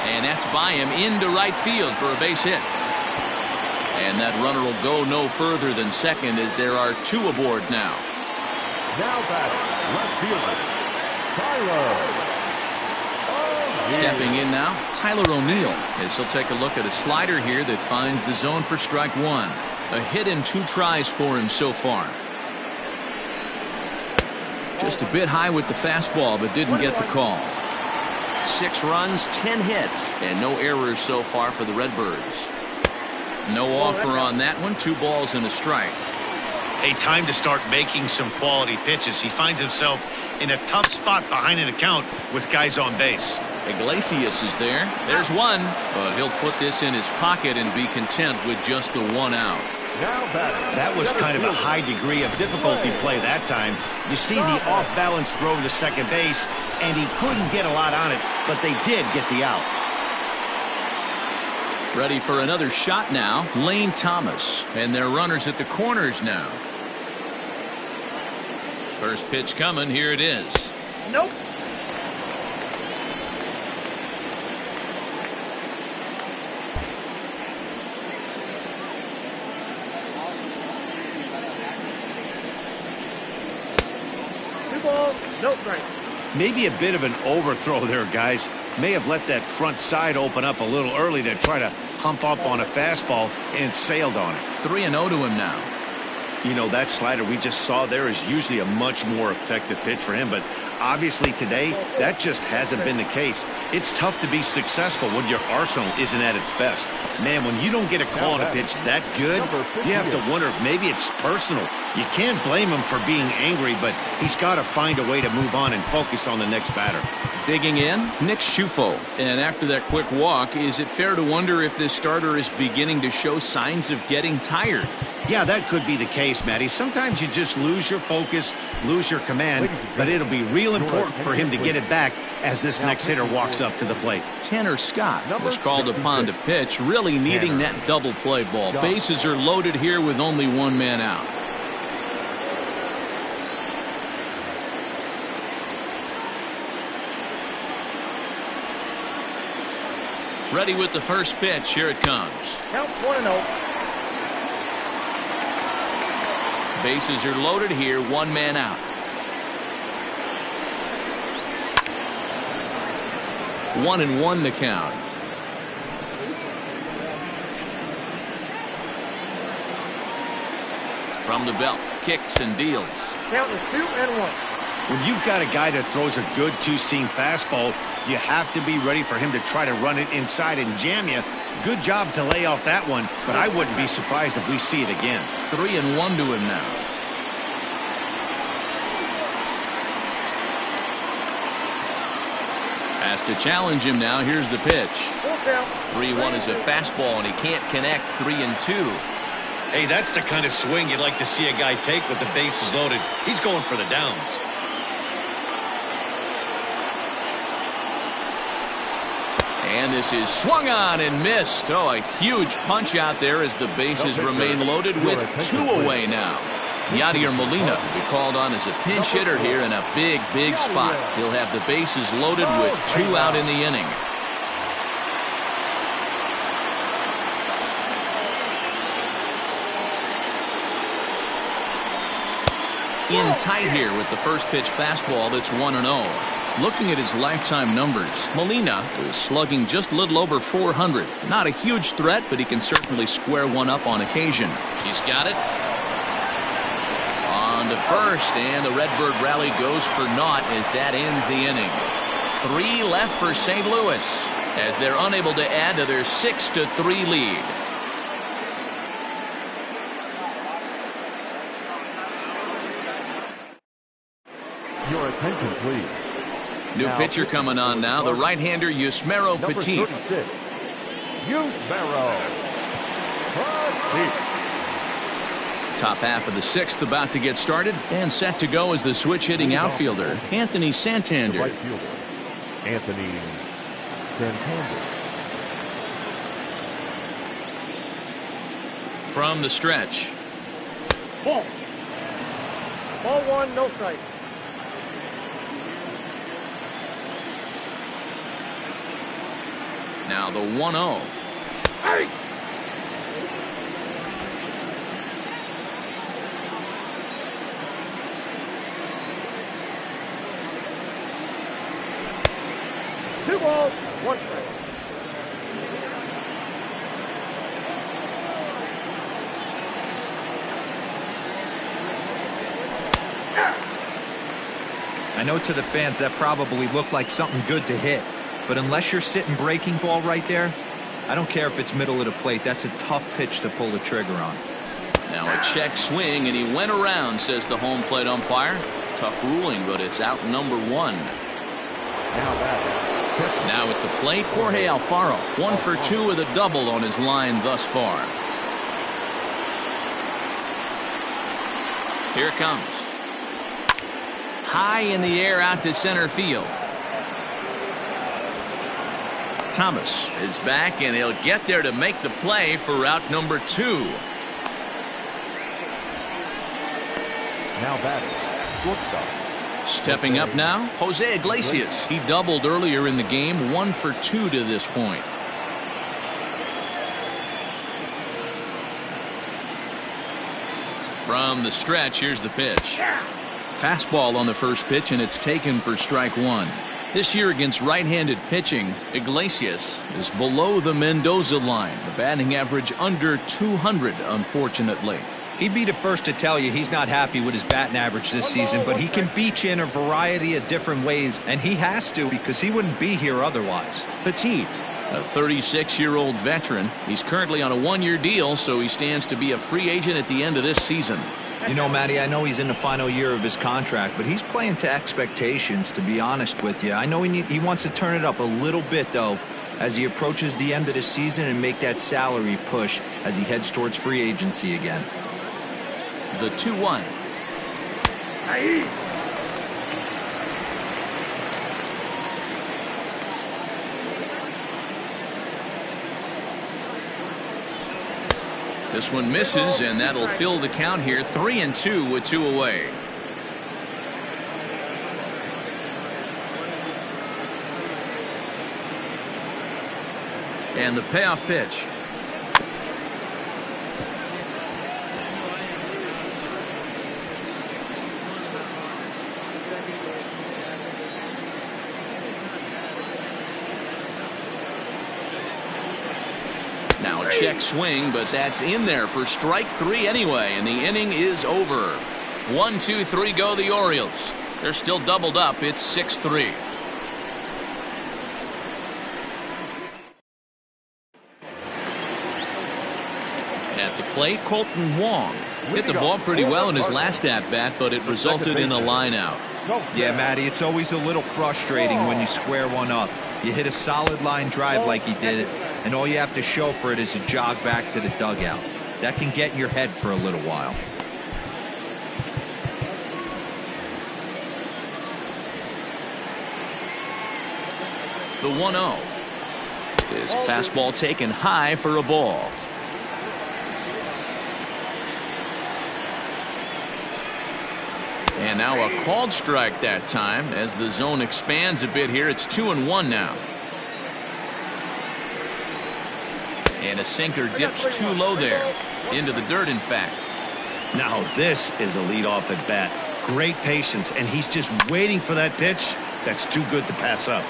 And that's by him into right field for a base hit. And that runner will go no further than second as there are 2 aboard now. Now batting, left fielder, Tyler. Stepping in now, Tyler O'Neill, as he'll take a look at a slider here that finds the zone for strike 1. A hit and 2 tries for him so far. Just a bit high with the fastball, but didn't get the call. 6 runs, 10 hits, and no errors so far for the Redbirds. No offer on that one. 2 balls and a strike. Hey, time to start making some quality pitches. He finds himself in a tough spot behind an account with guys on base. Iglesias is there. There's 1, but he'll put this in his pocket and be content with just the 1 out. That was kind of a high degree of difficulty play that time. You see the off-balance throw to second base, and he couldn't get a lot on it, but they did get the out. Ready for another shot now, Lane Thomas. And their runners at the corners now. First pitch coming, here it is. Nope. No strike. Maybe a bit of an overthrow there, guys. May have let that front side open up a little early to try to hump up on a fastball and sailed on it. 3-0 to him now. You know, that slider we just saw there is usually a much more effective pitch for him, but obviously today that just hasn't been the case. It's tough to be successful when your arsenal isn't at its best. Man, when you don't get a call on a pitch that good, you have to wonder if maybe it's personal. You can't blame him for being angry, but he's got to find a way to move on and focus on the next batter. Digging in, Nick Schufo. And after that quick walk, is it fair to wonder if this starter is beginning to show signs of getting tired? Yeah, that could be the case, Matty. Sometimes you just lose your focus, lose your command, but it'll be real important for him to get it back as this next hitter walks up to the plate. Tanner Scott was called upon to pitch, really needing that double play ball. Bases are loaded here with only one man out. Ready with the first pitch. Here it comes. Count 1-0. Bases are loaded here. One man out. One and one to count. From the belt, kicks and deals. Count is 2-1. When you've got a guy that throws a good two-seam fastball, you have to be ready for him to try to run it inside and jam you. Good job to lay off that one, but I wouldn't be surprised if we see it again. 3-1 to him now. Has to challenge him now. Here's the pitch. 3-1 is a fastball, and he can't connect. 3-2. Hey, that's the kind of swing you'd like to see a guy take with the bases loaded. He's going for the downs. And this is swung on and missed. Oh, a huge punch out there as the bases remain loaded with 2 away now. Yadier Molina will be called on as a pinch hitter here in a big, big spot. He'll have the bases loaded with 2 out in the inning. In tight here with the first pitch fastball that's 1-0. Looking at his lifetime numbers, Molina is slugging just a little over 400. Not a huge threat, but he can certainly square one up on occasion. He's got it. On to first, and the Redbird rally goes for naught as that ends the inning. 3 left for St. Louis as they're unable to add to their 6-3 lead. Your attention, please. New pitcher coming on now, the right-hander Yusmeiro Petit. Yusmeiro Petit. Top half of the 6th about to get started, and set to go as the switch-hitting outfielder, Anthony Santander. Right fielder, Anthony Santander. From the stretch. Ball 1, no strikes. Now the 1-0. Hey! Two balls, 1 strike. I know to the fans that probably looked like something good to hit. But unless you're sitting breaking ball right there, I don't care if it's middle of the plate. That's a tough pitch to pull the trigger on. Now a check swing, and he went around, says the home plate umpire. Tough ruling, but it's out number 1. Now at the plate, Jorge Alfaro. 1 for 2 with a double on his line thus far. Here it comes. High in the air out to center field. Thomas is back, and he'll get there to make the play for route number 2. Now batting, shortstop. Stepping up now, Jose Iglesias. He doubled earlier in the game, 1 for 2 to this point. From the stretch, here's the pitch. Fastball on the first pitch, and it's taken for strike 1. This year against right-handed pitching, Iglesias is below the Mendoza line. The batting average under 200, unfortunately. He'd be the first to tell you he's not happy with his batting average this season, but he can beat you in a variety of different ways, and he has to because he wouldn't be here otherwise. Petit, a 36-year-old veteran. He's currently on a one-year deal, so he stands to be a free agent at the end of this season. You know, Matty, I know he's in the final year of his contract, but he's playing to expectations, to be honest with you. I know he wants to turn it up a little bit, though, as he approaches the end of the season and make that salary push as he heads towards free agency again. The 2-1. Hey. This one misses, and that'll fill the count here. 3-2 with 2 away. And the payoff pitch. Now a check swing, but that's in there for strike 3 anyway, and the inning is over. 1, 2, 3 go the Orioles. They're still doubled up. It's 6-3. At the plate, Colton Wong hit the ball pretty well in his last at-bat, but it resulted in a line out. Yeah, Matty, it's always a little frustrating when you square one up. You hit a solid line drive like he did, and all you have to show for it is a jog back to the dugout. That can get in your head for a little while. The 1-0 is a fastball taken high for a ball. And now a called strike that time as the zone expands a bit here. It's 2-1 now. And a sinker dips too low there. Into the dirt, in fact. Now this is a leadoff at bat. Great patience, and he's just waiting for that pitch. That's too good to pass up.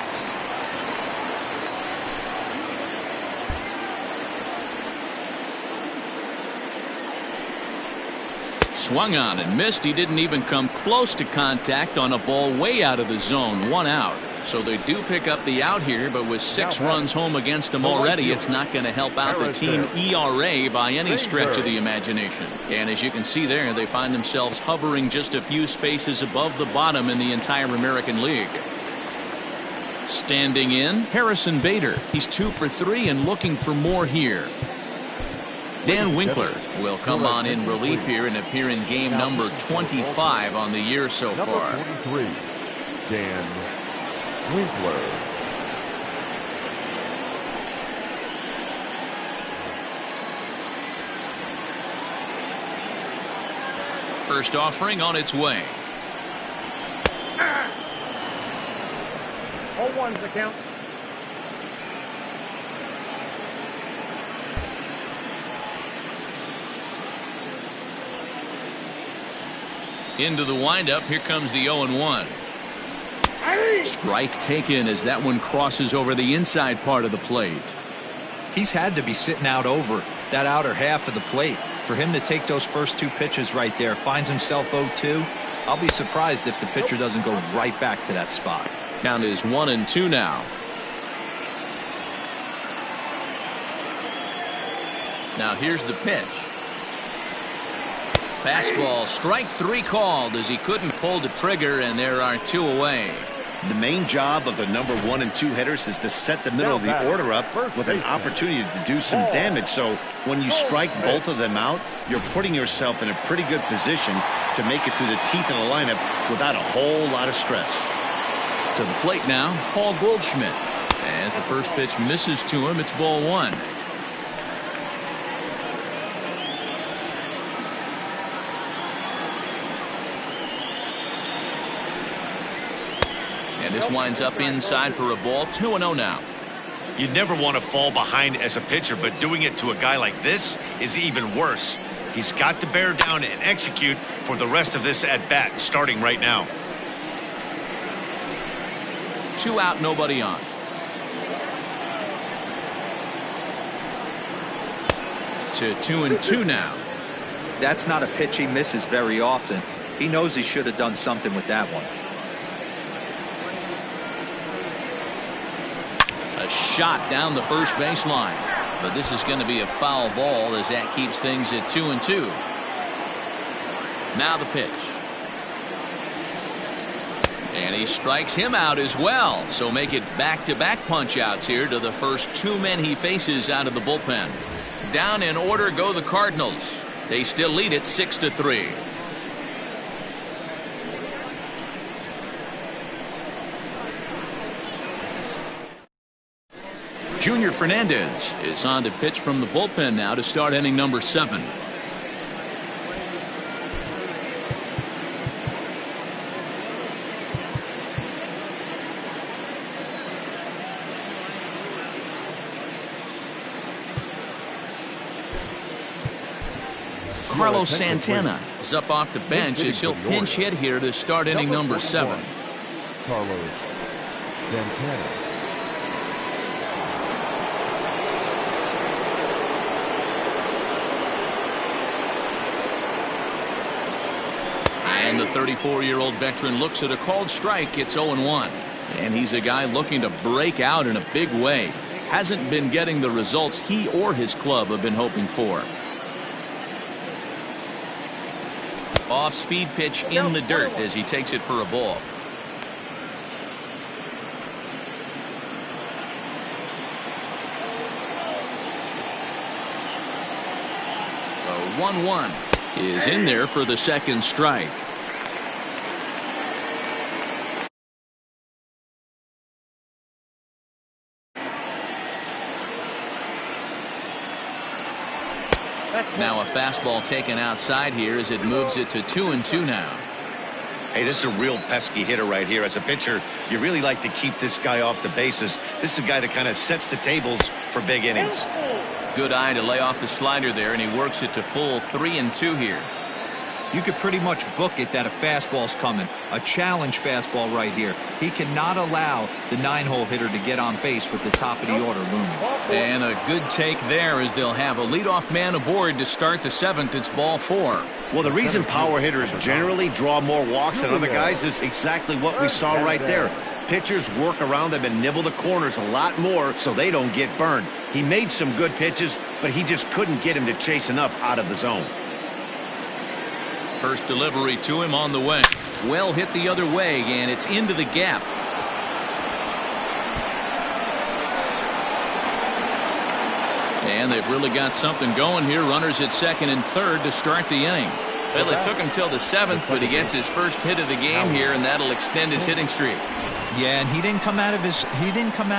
Swung on and missed. He didn't even come close to contact on a ball way out of the zone. 1 out. So they do pick up the out here, but with 6 runs home against them already, it's not going to help out the team ERA by any stretch of the imagination. And as you can see there, they find themselves hovering just a few spaces above the bottom in the entire American League. Standing in, Harrison Bader. He's 2 for 3 and looking for more here. Dan Winkler will come on in relief here and appear in game number 25 on the year so far. Number 43, Dan Winkler. First offering on its way. 0-1's the count. Into the windup. Here comes the 0-1. Strike taken as that one crosses over the inside part of the plate. He's had to be sitting out over that outer half of the plate. For him to take those first 2 pitches right there, finds himself 0-2. I'll be surprised if the pitcher doesn't go right back to that spot. Count is 1-2 now. Now here's the pitch. Fastball, strike 3 called as he couldn't pull the trigger, and there are 2 away. The main job of the number 1 and 2 hitters is to set the middle of the order up with an opportunity to do some damage. So when you strike both of them out, you're putting yourself in a pretty good position to make it through the teeth of the lineup without a whole lot of stress. To the plate now, Paul Goldschmidt. As the first pitch misses to him, it's ball 1. And this winds up inside for a ball. 2-0 now. You'd never want to fall behind as a pitcher, but doing it to a guy like this is even worse. He's got to bear down and execute for the rest of this at-bat, starting right now. 2 out, nobody on. To 2-2 now. That's not a pitch he misses very often. He knows he should have done something with that one. A shot down the first baseline. But this is going to be a foul ball as that keeps things at 2-2. Now the pitch. And he strikes him out as well. So make it back-to-back punch-outs here to the first two men he faces out of the bullpen. Down in order go the Cardinals. They still lead it 6-3. Junior Fernandez is on to pitch from the bullpen now to start inning number 7. Carlos Santana is up off the bench as he'll pinch hit here to start inning number 7. Carlos Santana. And the 34-year-old veteran looks at a called strike. It's 0-1. And he's a guy looking to break out in a big way. Hasn't been getting the results he or his club have been hoping for. Off-speed pitch in the dirt as he takes it for a ball. The 1-1 is in there for the second strike. Now a fastball taken outside here as it moves it to 2-2 now. Hey, this is a real pesky hitter right here. As a pitcher, you really like to keep this guy off the bases. This is a guy that kind of sets the tables for big innings. Good eye to lay off the slider there, and he works it to full 3-2 here. You could pretty much book it that a fastball's coming. A challenge fastball right here. He cannot allow the 9-hole hitter to get on base with the top of the order looming. And a good take there as they'll have a leadoff man aboard to start the 7th. It's ball 4. Well, the reason power hitters generally draw more walks than other guys is exactly what we saw right there. Pitchers work around them and nibble the corners a lot more so they don't get burned. He made some good pitches, but he just couldn't get him to chase enough out of the zone. First delivery to him on the way. Well hit the other way, and it's into the gap. And they've really got something going here. Runners at second and third to start the inning. Well, it took him till the 7th, but he gets his first hit of the game here, and that'll extend his hitting streak. Yeah, and he didn't come out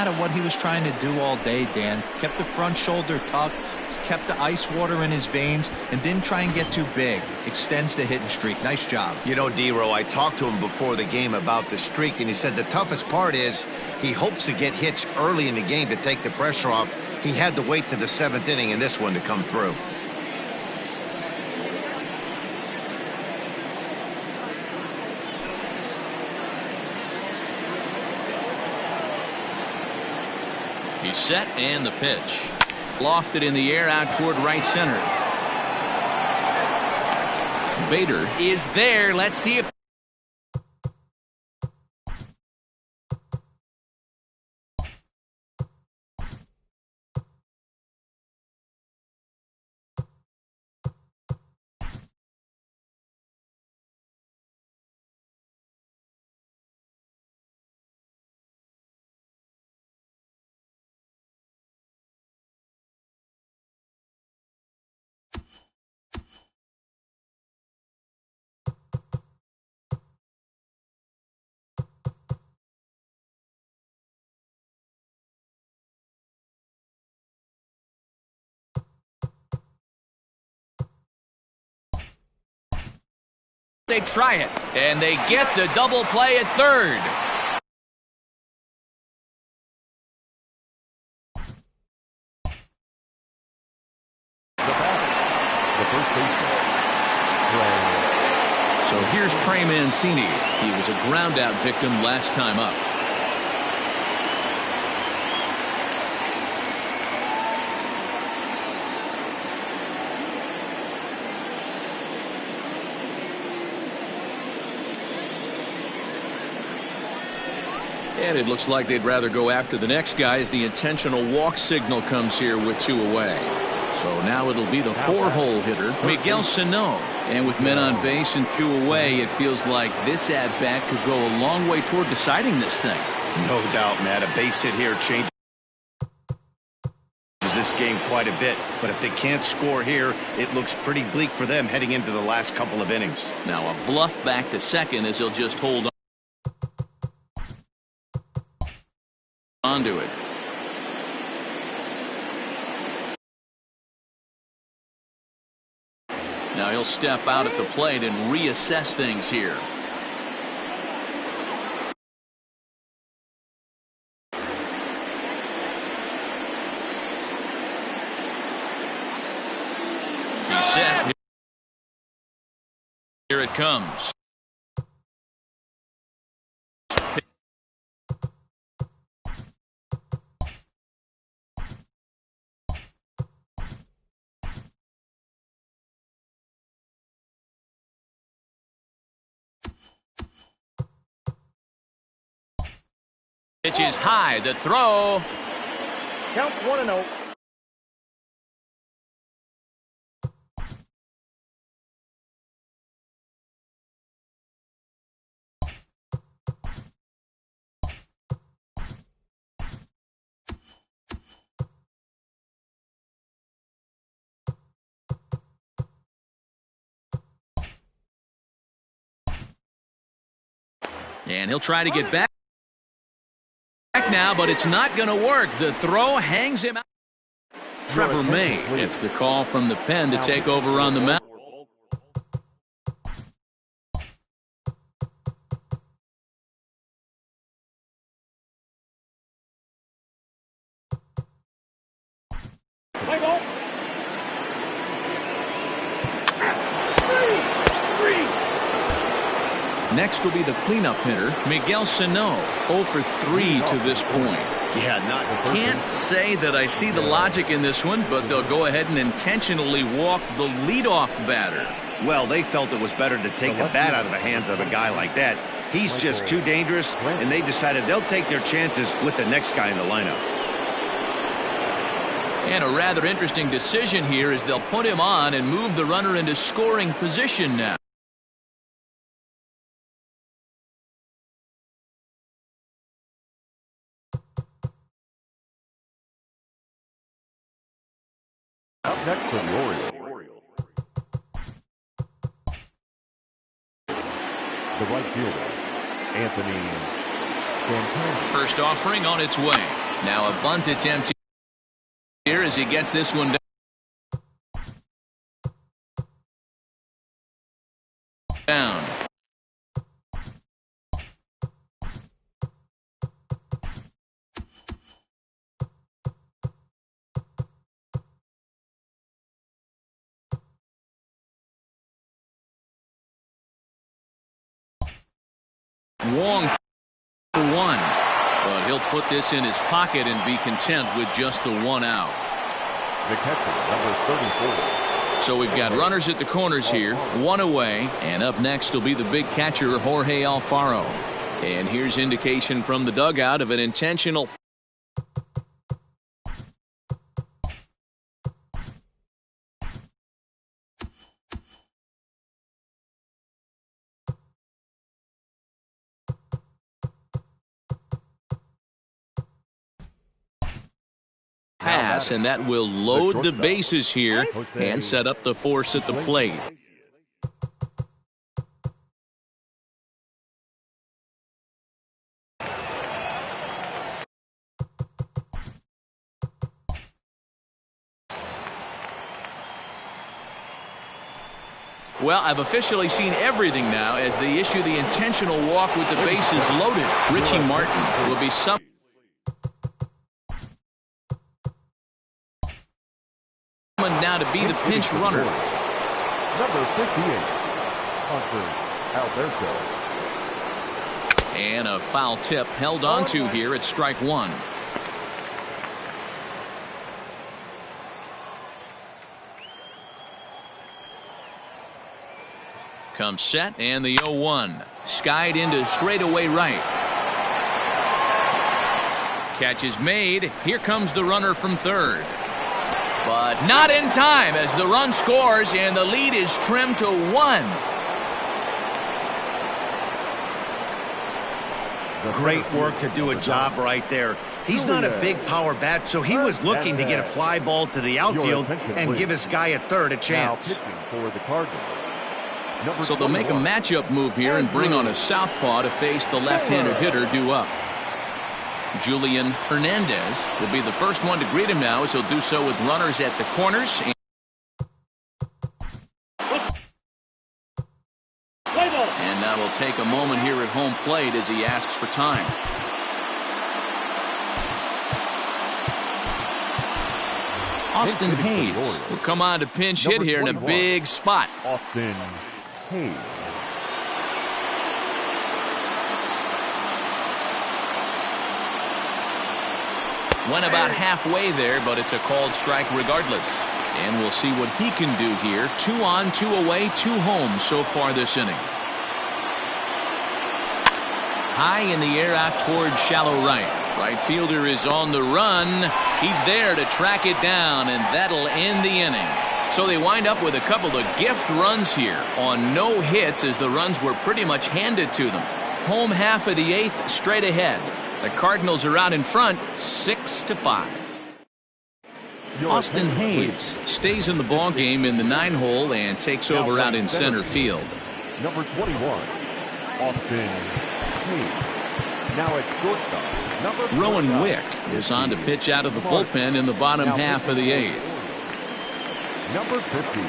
of what he was trying to do all day, Dan. Kept the front shoulder tucked, kept the ice water in his veins, and didn't try and get too big. Extends the hitting streak. Nice job. You know, D-Row, I talked to him before the game about the streak, and he said the toughest part is he hopes to get hits early in the game to take the pressure off. He had to wait to the 7th inning in this one to come through. He's set, and the pitch. Lofted in the air out toward right center. Bader is there. Let's see if they try it, and they get the double play at third. The first baseman. So here's Trey Mancini. He was a ground-out victim last time up. And it looks like they'd rather go after the next guy as the intentional walk signal comes here with 2 away. So now it'll be the 4-hole hitter, Miguel Sano. And with men on base and 2 away, it feels like this at-bat could go a long way toward deciding this thing. No doubt, Matt. A base hit here changes this game quite a bit. But if they can't score here, it looks pretty bleak for them heading into the last couple of innings. Now a bluff back to second as he'll just hold on to it. Now he'll step out at the plate and reassess things here. He's set. Here it comes. Pitch is high. The throw. Count 1-0. And he'll try to get back now, but it's not going to work. The throw hangs him out. Trevor May gets the call from the pen to take over on the mound. Play ball. 3. Next will be the cleanup hitter, Miguel Sano, 0 for 3 to this point. Yeah, Can't say that I see the logic in this one, but they'll go ahead and intentionally walk the leadoff batter. Well, they felt it was better to take the bat out of the hands of a guy like that. He's just too dangerous, and they decided they'll take their chances with the next guy in the lineup. And a rather interesting decision here is they'll put him on and move the runner into scoring position now. Up next for the Orioles, the right fielder, Anthony Santana. First offering on its way. Now a bunt attempt here as he gets this one down. Wong for 1, but he'll put this in his pocket and be content with just the 1 out. The catcher, number 34. So we've got runners at the corners here, 1 away, and up next will be the big catcher, Jorge Alfaro. And here's indication from the dugout of an intentional pass, and that will load the bases here and set up the force at the plate. Well, I've officially seen everything now as they issue the intentional walk with the bases loaded. Richie Martin will be some. Now to be the pinch runner. Number 58, Hunter Alberto. And a foul tip held onto here at strike 1. Comes set, and the 0-1. Skied into straightaway right. Catch is made. Here comes the runner from third. But not in time as the run scores and the lead is trimmed to 1. Great work to do a job right there. He's not a big power bat, so he was looking to get a fly ball to the outfield and give his guy at third a chance. So they'll make a matchup move here and bring on a southpaw to face the left-handed hitter due up. Julian Hernandez will be the first one to greet him now, as he'll do so with runners at the corners. And now we'll take a moment here at home plate as he asks for time. Austin Hayes will come on to pinch hit here in a big spot. Austin Hayes. Went about halfway there, but it's a called strike regardless. And we'll see what he can do here. 2 on, 2 away, 2 home so far this inning. High in the air out towards shallow right. Right fielder is on the run. He's there to track it down, and that'll end the inning. So they wind up with a couple of gift runs here on no hits, as the runs were pretty much handed to them. Home half of the 8th straight ahead. The Cardinals are out in front 6-5. Austin Hayes stays in the ball game in the 9-hole and takes over out in center field. Number 21, Austin Hayes. Now at shortstop, number Rowan Wick is on to pitch out of the bullpen in the bottom half of the 8th. Number 50.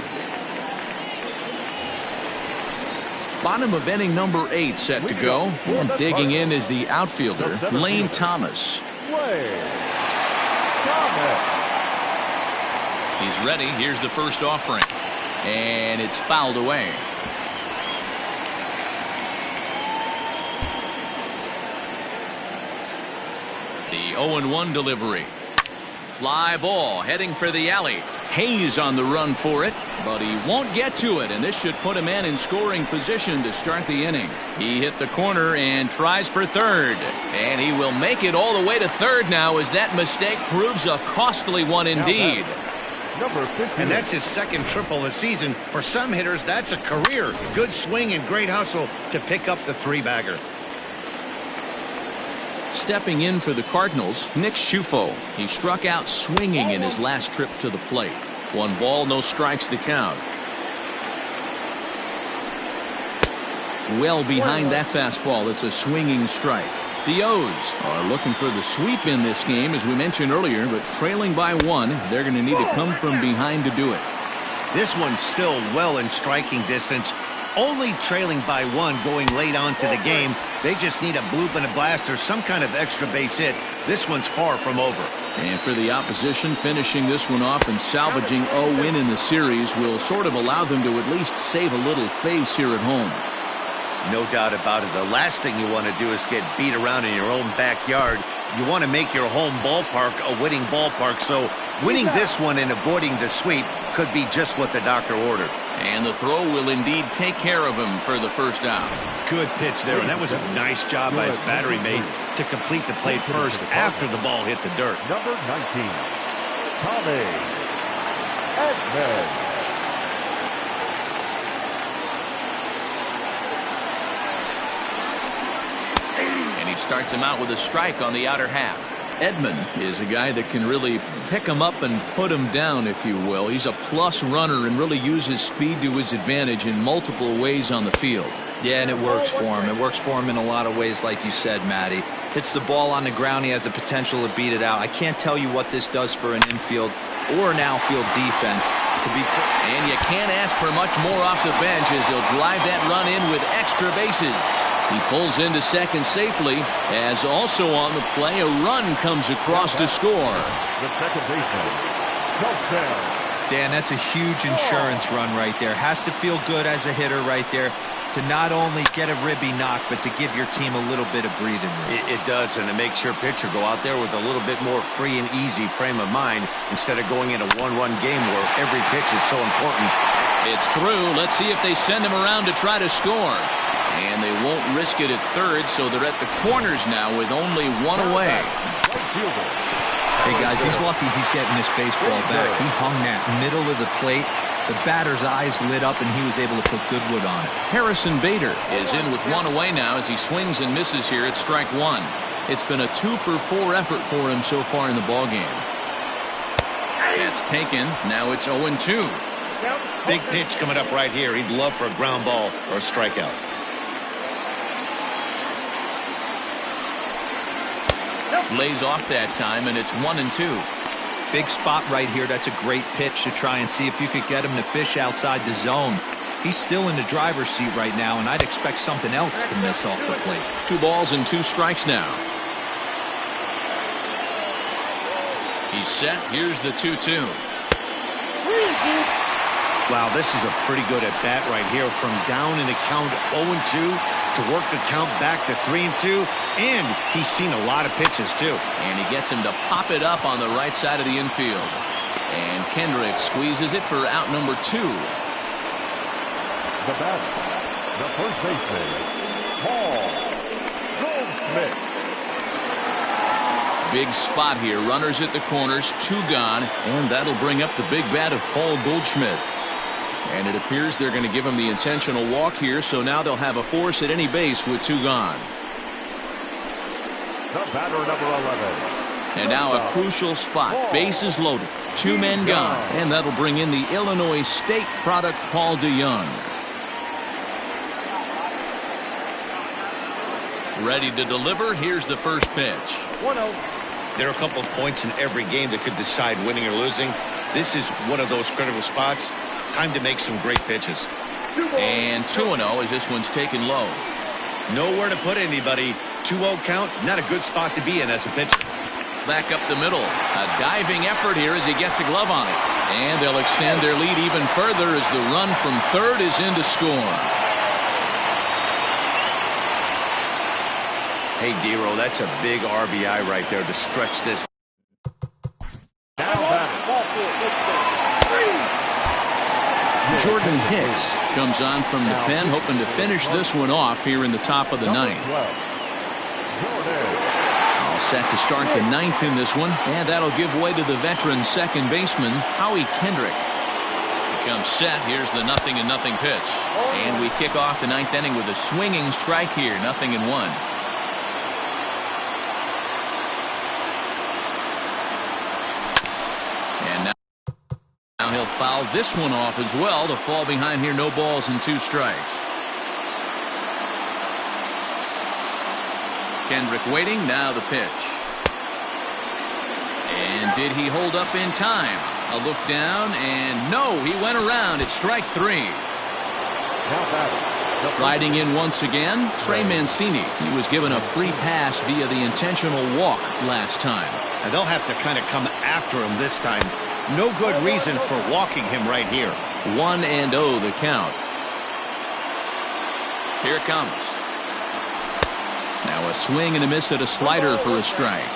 Bottom of inning number 8 set to go. And digging in is the outfielder, Lane Thomas. He's ready. Here's the first offering. And it's fouled away. The 0-1 delivery. Fly ball heading for the alley. Hayes on the run for it, but he won't get to it, and this should put a man in scoring position to start the inning. He hit the corner and tries for third, and he will make it all the way to third now, as that mistake proves a costly one indeed. Number 50. And that's his second triple this season. For some hitters, that's a career. Good swing and great hustle to pick up the 3-bagger. Stepping in for the Cardinals, Nick Schufo. He struck out swinging in his last trip to the plate. 1 ball, no strikes the count. Well behind that fastball, it's a swinging strike. The O's are looking for the sweep in this game, as we mentioned earlier, but trailing by 1, they're going to need to come from behind to do it. This one's still well in striking distance. Only trailing by 1 going late on to the game. They just need a bloop and a blast or some kind of extra base hit. This one's far from over. And for the opposition, finishing this one off and salvaging a win in the series will sort of allow them to at least save a little face here at home. No doubt about it. The last thing you want to do is get beat around in your own backyard. You want to make your home ballpark a winning ballpark. So winning this one and avoiding the sweep could be just what the doctor ordered. And the throw will indeed take care of him for the first out. Good pitch there, and that was a nice job by his battery mate to complete the play first after the ball hit the dirt. Number 19, Tommy Edman. And he starts him out with a strike on the outer half. Edman is a guy that can really pick him up and put him down, if you will. He's a plus runner and really uses speed to his advantage in multiple ways on the field. Yeah, and it works for him. It works for him in a lot of ways, like you said, Matty. Hits the ball on the ground, he has the potential to beat it out. I can't tell you what this does for an infield or an outfield defense. And you can't ask for much more off the bench, as he'll drive that run in with extra bases. He pulls into second safely, as also on the play, a run comes across to score. The second baseman, touchdown. Dan, that's a huge insurance run right there. Has to feel good as a hitter right there to not only get a ribby knock, but to give your team a little bit of breathing room. It does, and it makes your pitcher go out there with a little bit more free and easy frame of mind instead of going in a one-run game where every pitch is so important. It's through. Let's see if they send him around to try to score. And they won't risk it at third, so they're at the corners now with only 1 away. fielder. Hey, guys, he's lucky he's getting this baseball back. He hung that middle of the plate. The batter's eyes lit up, and he was able to put good wood on it. Harrison Bader is in with one away now as he swings and misses here at strike one. It's been a 2-for-4 effort for him so far in the ballgame. That's taken. Now it's 0-2. Big pitch coming up right here. He'd love for a ground ball or a strikeout. Lays off that time, and it's 1-2. Big spot right here. That's a great pitch to try and see if you could get him to fish outside the zone. He's still in the driver's seat right now, and I'd expect something else to miss off the plate. 2 balls and 2 strikes now. He's set. Here's the 2-2. Wow, this is a pretty good at bat right here. From down in the count 0-2 to work the count back to 3-2. And he's seen a lot of pitches, too. And he gets him to pop it up on the right side of the infield. And Kendrick squeezes it for out number 2. The batter, the first baseman, Paul Goldschmidt. Big spot here. Runners at the corners, 2 gone. And that'll bring up the big bat of Paul Goldschmidt. And it appears they're going to give him the intentional walk here, so now they'll have a force at any base with 2 gone. The batter, number 11. And now a crucial spot. Bases loaded. 2 men gone. And that'll bring in the Illinois State product, Paul DeYoung. Ready to deliver. Here's the first pitch. 1-0. There are a couple of points in every game that could decide winning or losing. This is one of those critical spots. Time to make some great pitches. And 2-0 as this one's taken low. Nowhere to put anybody. 2-0 count, not a good spot to be in as a pitcher. Back up the middle. A diving effort here as he gets a glove on it. And they'll extend their lead even further as the run from third is in to score. Hey, D-Row, that's a big RBI right there to stretch this. Jordan Hicks comes on from the pen, hoping to finish this one off here in the top of the 9th. All set to start the 9th in this one, and that'll give way to the veteran second baseman, Howie Kendrick. Becomes set. Here's the 0-0 pitch. And we kick off the 9th inning with a swinging strike here, 0-1. And now he'll foul this one off as well to fall behind here. No balls and 2 strikes. Kendrick waiting. Now the pitch. And did he hold up in time? A look down, and no, he went around. It's strike 3. Riding in once again, Trey Mancini. He was given a free pass via the intentional walk last time. And they'll have to kind of come after him this time. No good reason for walking him right here. 1-0 the count. Here it comes. Now a swing and a miss at a slider for a strike.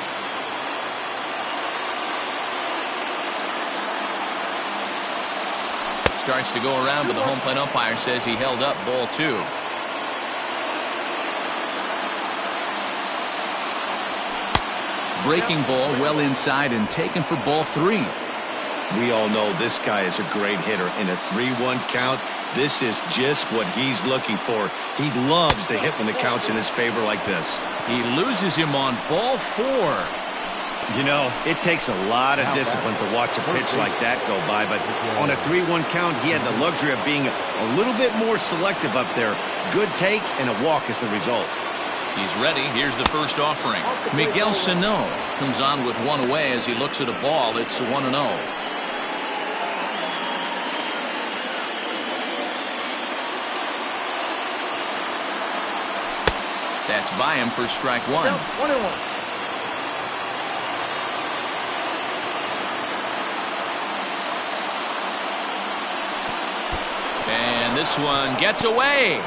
Starts to go around, but the home plate umpire says he held up. Ball 2. Breaking ball well inside and taken for ball 3. We all know this guy is a great hitter. In a 3-1 count, this is just what he's looking for. He loves to hit when the count's in his favor like this. He loses him on ball 4. You know, it takes a lot of discipline to watch a pitch like that go by, but on a 3-1 count, he had the luxury of being a little bit more selective up there. Good take and a walk is the result. He's ready. Here's the first offering. Miguel Sano comes on with 1 away as he looks at a ball. It's 1-0. That's by him for strike 1. 1-1. And this one gets away.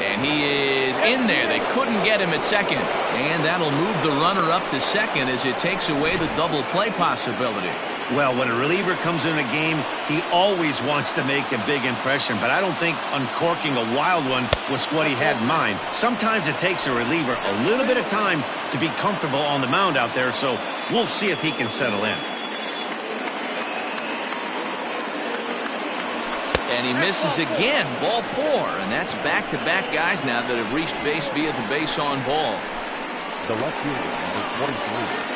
And he is in there. They couldn't get him at second. And that'll move the runner up to second as it takes away the double play possibility. Well, when a reliever comes in a game, he always wants to make a big impression, but I don't think uncorking a wild one was what he had in mind. Sometimes it takes a reliever a little bit of time to be comfortable on the mound out there, so we'll see if he can settle in. And he misses again, ball 4, and that's back-to-back guys now that have reached base via the base on balls. The left fielder, number 23.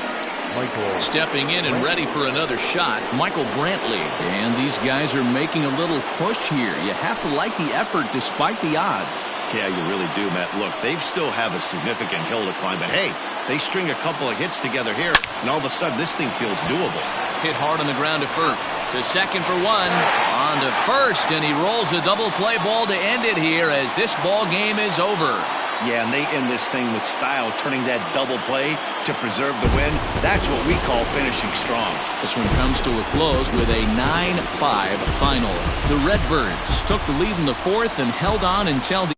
Michael. Stepping in and ready for another shot, Michael Brantley. And these guys are making a little push here. You have to like the effort despite the odds. Yeah, you really do, Matt. Look, they still have a significant hill to climb, but hey, they string a couple of hits together here, and all of a sudden this thing feels doable. Hit hard on the ground to first. To second for 1. On to first, and he rolls a double play ball to end it here as this ball game is over. Yeah, and they end this thing with style, turning that double play to preserve the win. That's what we call finishing strong. This one comes to a close with a 9-5 final. The Redbirds took the lead in the 4th and held on until the